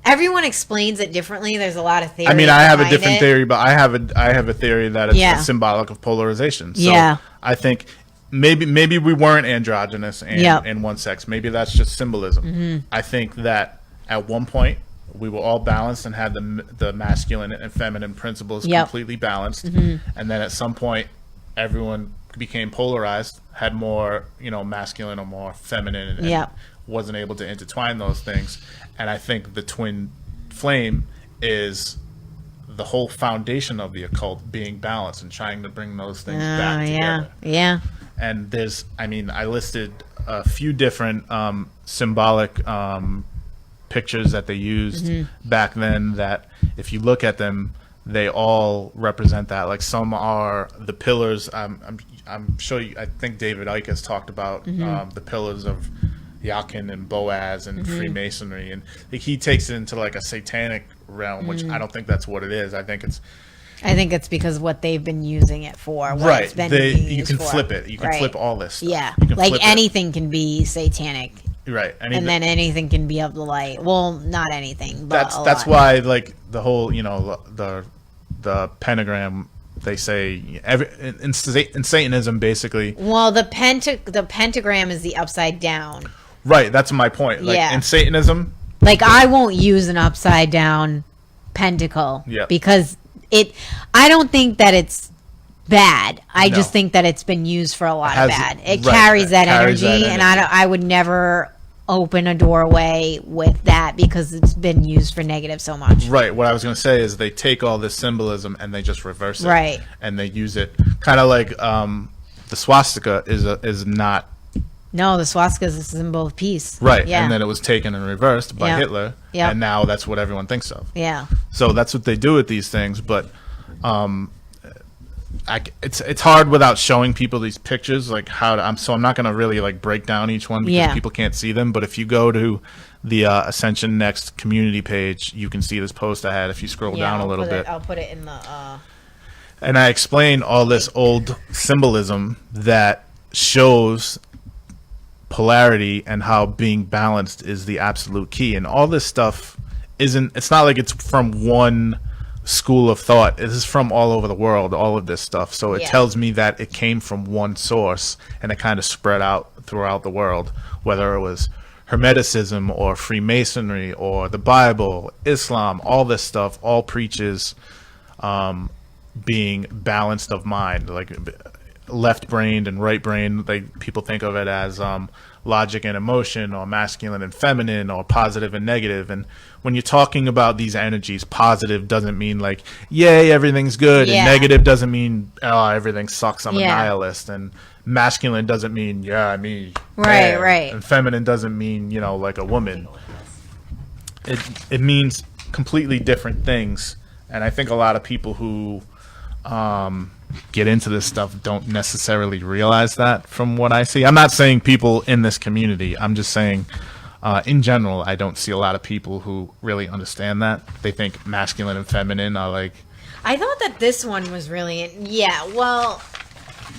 everyone explains it differently. There's a lot of theory. I mean, I have a different theory, but I have a theory that it's symbolic of polarization. So I think maybe we weren't androgynous and one sex. Maybe that's just symbolism. Mm-hmm. I think that at one point we were all balanced and had the masculine and feminine principles completely balanced, and then at some point everyone became polarized, had more masculine or more feminine, and wasn't able to intertwine those things. And I think the twin flame is the whole foundation of the occult, being balanced and trying to bring those things back together. Yeah. And I listed a few different symbolic pictures that they used back then, that if you look at them, they all represent that. Like, some are the pillars. I'm sure I think David Icke has talked about the pillars of Jachin and Boaz and Freemasonry, and he takes it into like a satanic realm, which I don't think that's what it is. I think it's because what they've been using it for. Right. It's been you can flip it. You can flip all this stuff. Yeah. Like anything can be satanic. Right. And then anything can be of the light. Well, not anything, but that's why, like, the whole, the pentagram, they say in Satanism, basically. Well, the pentagram is the upside down. Right. That's my point. Like, in Satanism, like, I won't use an upside down pentacle because I don't think that it's bad. I just think that it's been used for a lot of bad. It carries that energy, and I would never open a doorway with that because it's been used for negative so much. Right. What I was going to say is they take all this symbolism and they just reverse it. Right. And they use it kind of like the swastika is not. No, the swastika is a symbol of peace. Right. Yeah. And then it was taken and reversed by Hitler. Yeah. And now that's what everyone thinks of. Yeah. So that's what they do with these things. But it's hard without showing people these pictures, like I'm not going to really like break down each one because people can't see them. But if you go to the Ascension Next community page, you can see this post I had. If you scroll down a little bit, I'll put it in the. And I explain all this old symbolism that shows polarity and how being balanced is the absolute key. And all this stuff it's not like it's from one school of thought. This is from all over the world, all of this stuff. So it tells me that it came from one source and it kind of spread out throughout the world, whether it was Hermeticism or Freemasonry or the Bible, Islam, all this stuff all preaches being balanced of mind, like left-brained and right-brained. Like, people think of it as logic and emotion, or masculine and feminine, or positive and negative. And when you're talking about these energies, positive doesn't mean like, yay, everything's good, and negative doesn't mean, oh, everything sucks, I'm a nihilist. And masculine doesn't mean, me, right. And feminine doesn't mean, like a woman. It means completely different things. And I think a lot of people who get into this stuff don't necessarily realize that, from what I see. I'm not saying people in this community. I'm just saying in general, I don't see a lot of people who really understand that. They think masculine and feminine are like... I thought that this one was really... well,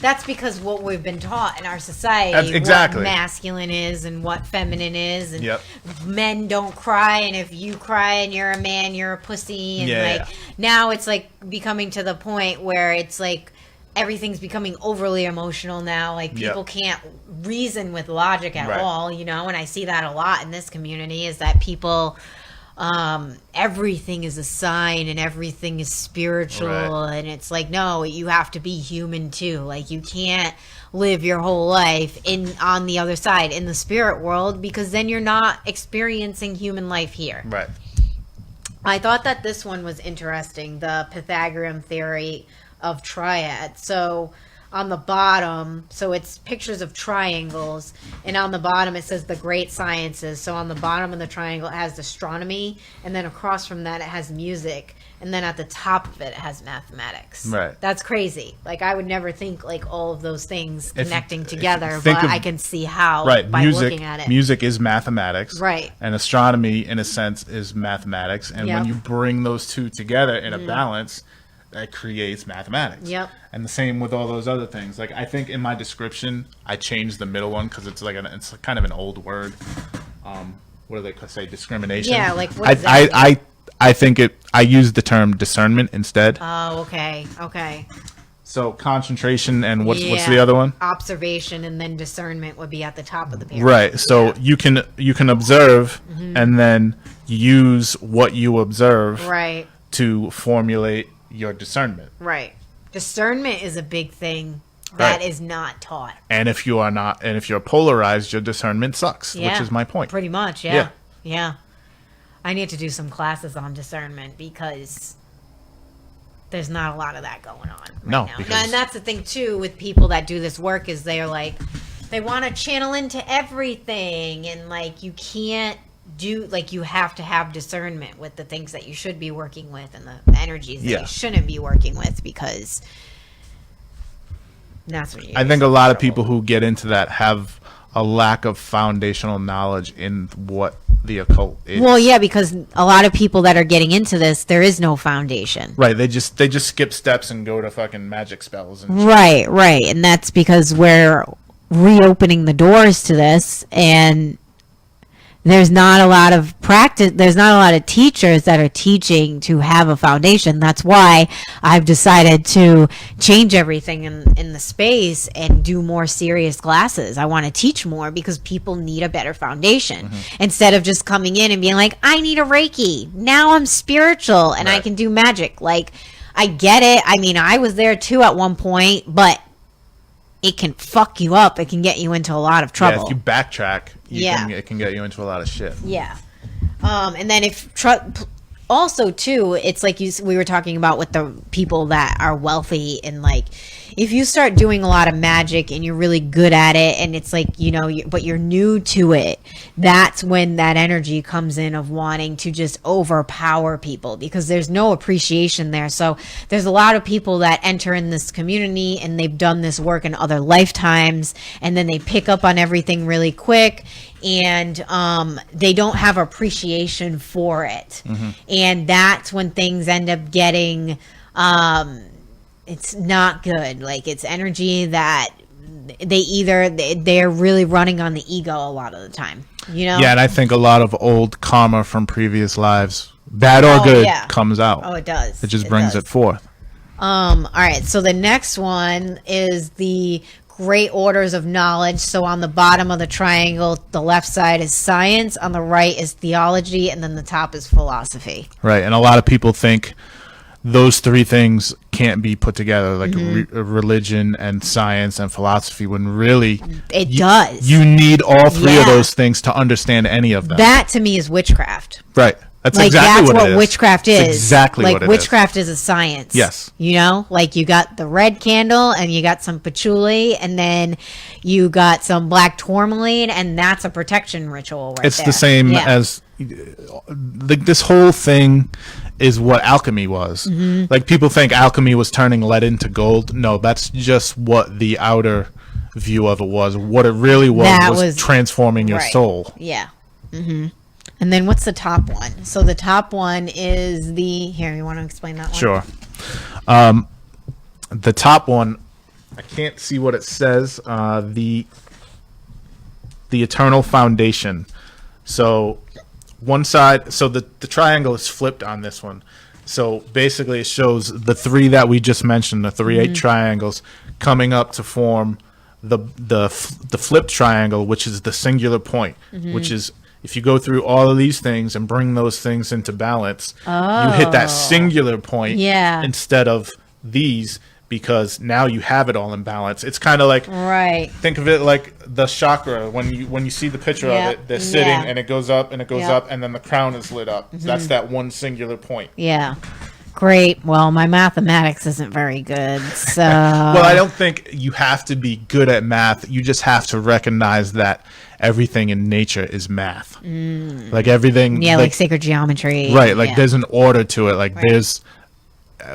that's because what we've been taught in our society, exactly what masculine is and what feminine is, and men don't cry, and if you cry and you're a man, you're a pussy, and now it's like becoming to the point where it's like everything's becoming overly emotional now. Like, people can't reason with logic at all, and I see that a lot in this community, is that people everything is a sign and everything is spiritual. Right. And it's like, no, you have to be human too. Like, you can't live your whole life on the other side in the spirit world, because then you're not experiencing human life here. Right. I thought that this one was interesting, the Pythagorean theory of triads. So on the bottom, so it's pictures of triangles, and on the bottom it says the great sciences. So on the bottom of the triangle it has astronomy, and then across from that it has music, and then at the top of it has mathematics. Right. That's crazy. Like, I would never think like all of those things connecting if together, think but of- I can see how Right. by Music. looking at it. Music is mathematics. Right. And astronomy, in a sense, is mathematics. And Yep. when you bring those two together in a balance, that creates mathematics. Yep. And the same with all those other things. Like, I think in my description, I changed the middle one because it's it's kind of an old word. What do they say? Discrimination. Yeah, like, what does that mean? I think I use the term discernment instead. Oh, okay. Okay. So concentration and what's Yeah. the other one? Observation, and then discernment would be at the top of the pyramid. Right. So you can observe and then use what you observe Right. to formulate your discernment. Right. Discernment is a big thing that Right. is not taught. And if you're polarized, your discernment sucks, Yeah. which is my point. Pretty much, yeah. Yeah. Yeah. I need to do some classes on discernment, because there's not a lot of that going on right No, now. because- And that's the thing too with people that do this work, is they're like, they want to channel into everything, and like, you can't do, like, you have to have discernment with the things that you should be working with and the energies that Yeah. you shouldn't be working with, because that's what you I think a lot of people who get into that have a lack of foundational knowledge in what the occult is. Well, yeah, because a lot of people that are getting into this, there is no foundation. Right. They just skip steps and go to fucking magic spells and Right, right. And that's because we're reopening the doors to this, and there's not a lot of practice, there's not a lot of teachers that are teaching to have a foundation. That's why I've decided to change everything in the space and do more serious classes. I want to teach more because people need a better foundation, instead of just coming in and being like, I need a Reiki, now I'm spiritual and I Right. can do magic. Like, I get it. I mean, I was there too at one point, but it can fuck you up. It can get you into a lot of trouble. Yeah, if you backtrack, Yeah. it can get you into a lot of shit. Yeah. And then also too, it's like we were talking about with the people that are wealthy, and like, if you start doing a lot of magic and you're really good at it, and it's like, but you're new to it, that's when that energy comes in of wanting to just overpower people, because there's no appreciation there. So there's a lot of people that enter in this community and they've done this work in other lifetimes, and then they pick up on everything really quick, and they don't have appreciation for it. And that's when things end up getting it's not good. Like, it's energy that they're really running on the ego a lot of the time, Yeah, and I think a lot of old karma from previous lives, bad or good, yeah. comes out. Oh, it does. It just brings does. it forth. All right, so the next one is the great orders of knowledge. So on the bottom of the triangle, the left side is science, on the right is theology, and then the top is philosophy. Right, and a lot of people think those three things can't be put together, like religion and science and philosophy, when really It does. you need all three of Yeah. those things to understand any of them. That to me is witchcraft. Right. That's Like, exactly that's what it what is. witchcraft is. It's exactly like, what it is. witchcraft is a science. Yes. Like, you got the red candle, and you got some patchouli, and then you got some black tourmaline, and that's a protection ritual right It's there. the same Yeah. as this whole thing is what alchemy was. Like, people think alchemy was turning lead into gold. No, that's just what the outer view of it was. What it really was transforming your right. soul. Yeah. And then what's the top one? So the top one is here, you want to explain that one? Sure. The top one, I can't see what it says. The eternal foundation. So one side, so the triangle is flipped on this one. So basically it shows the three that we just mentioned, the 3-8 triangles, coming up to form the flipped triangle, which is the singular point, which is If you go through all of these things and bring those things into balance, you hit that singular point instead of these, because now you have it all in balance. It's kind of like, think of it like the chakra. When you see the picture of it, they're sitting and it goes up and it goes up, and then the crown is lit up. That's that one singular point. Yeah. Great. Well, my mathematics isn't very good, so... Well, I don't think you have to be good at math. You just have to recognize that everything in nature is math. Like everything... Yeah, like sacred geometry. Right, like there's an order to it. Like there's...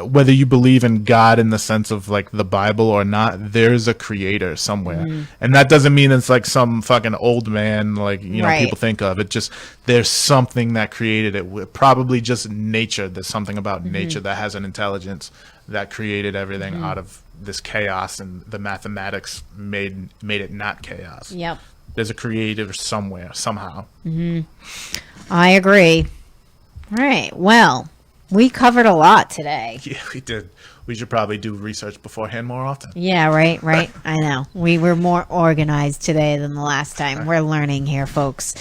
Whether you believe in God in the sense of like the Bible or not, there's a creator somewhere. And that doesn't mean it's like some fucking old man like, you know, people think of. It just, there's something that created it. Probably just nature. There's something about nature that has an intelligence that created everything out of this chaos, and the mathematics made it not chaos. Yep. There's a creator somewhere, somehow. I agree. All right. Well, we covered a lot today. Yeah, we did. We should probably do research beforehand more often. Yeah, right. I know. We were more organized today than the last time. We're learning here, folks.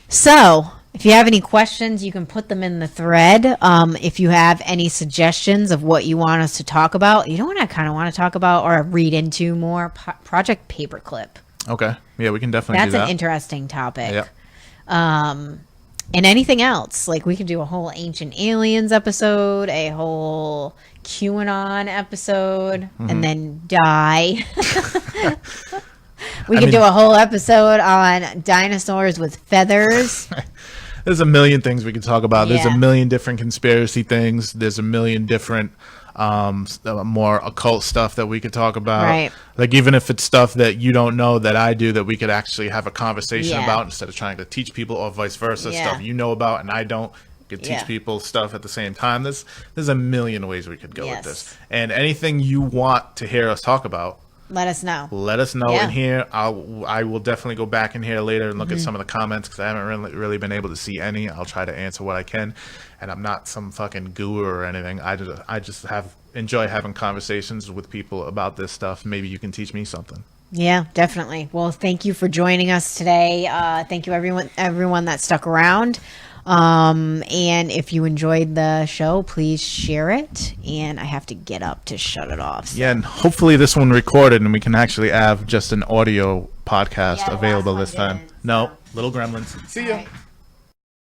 So, if you have any questions, you can put them in the thread. If you have any suggestions of what you want us to talk about, you know what I kind of want to talk about or read into more? Project Paperclip. Okay. Yeah, we can definitely do that. That's an interesting topic. Yep. And anything else, like we could do a whole Ancient Aliens episode, a whole QAnon episode, and then die. We could do a whole episode on dinosaurs with feathers. There's a million things we could talk about. There's a million different conspiracy things. There's a million different more occult stuff that we could talk about. Right. Like even if it's stuff that you don't know that I do, that we could actually have a conversation about instead of trying to teach people, or vice versa. Stuff you know about and I don't. You could teach people stuff at the same time. There's a million ways we could go with this. And anything you want to hear us talk about, let us know. Let us know in here. I will definitely go back in here later and look at some of the comments, because I haven't really been able to see any. I'll try to answer what I can, and I'm not some fucking guru or anything. I just enjoy having conversations with people about this stuff. Maybe you can teach me something. Yeah, definitely. Well, thank you for joining us today. Thank you everyone that stuck around. And if you enjoyed the show, please share it. And I have to get up to shut it off. So. Yeah, and hopefully this one recorded and we can actually have just an audio podcast available this time. No, little gremlins. See ya.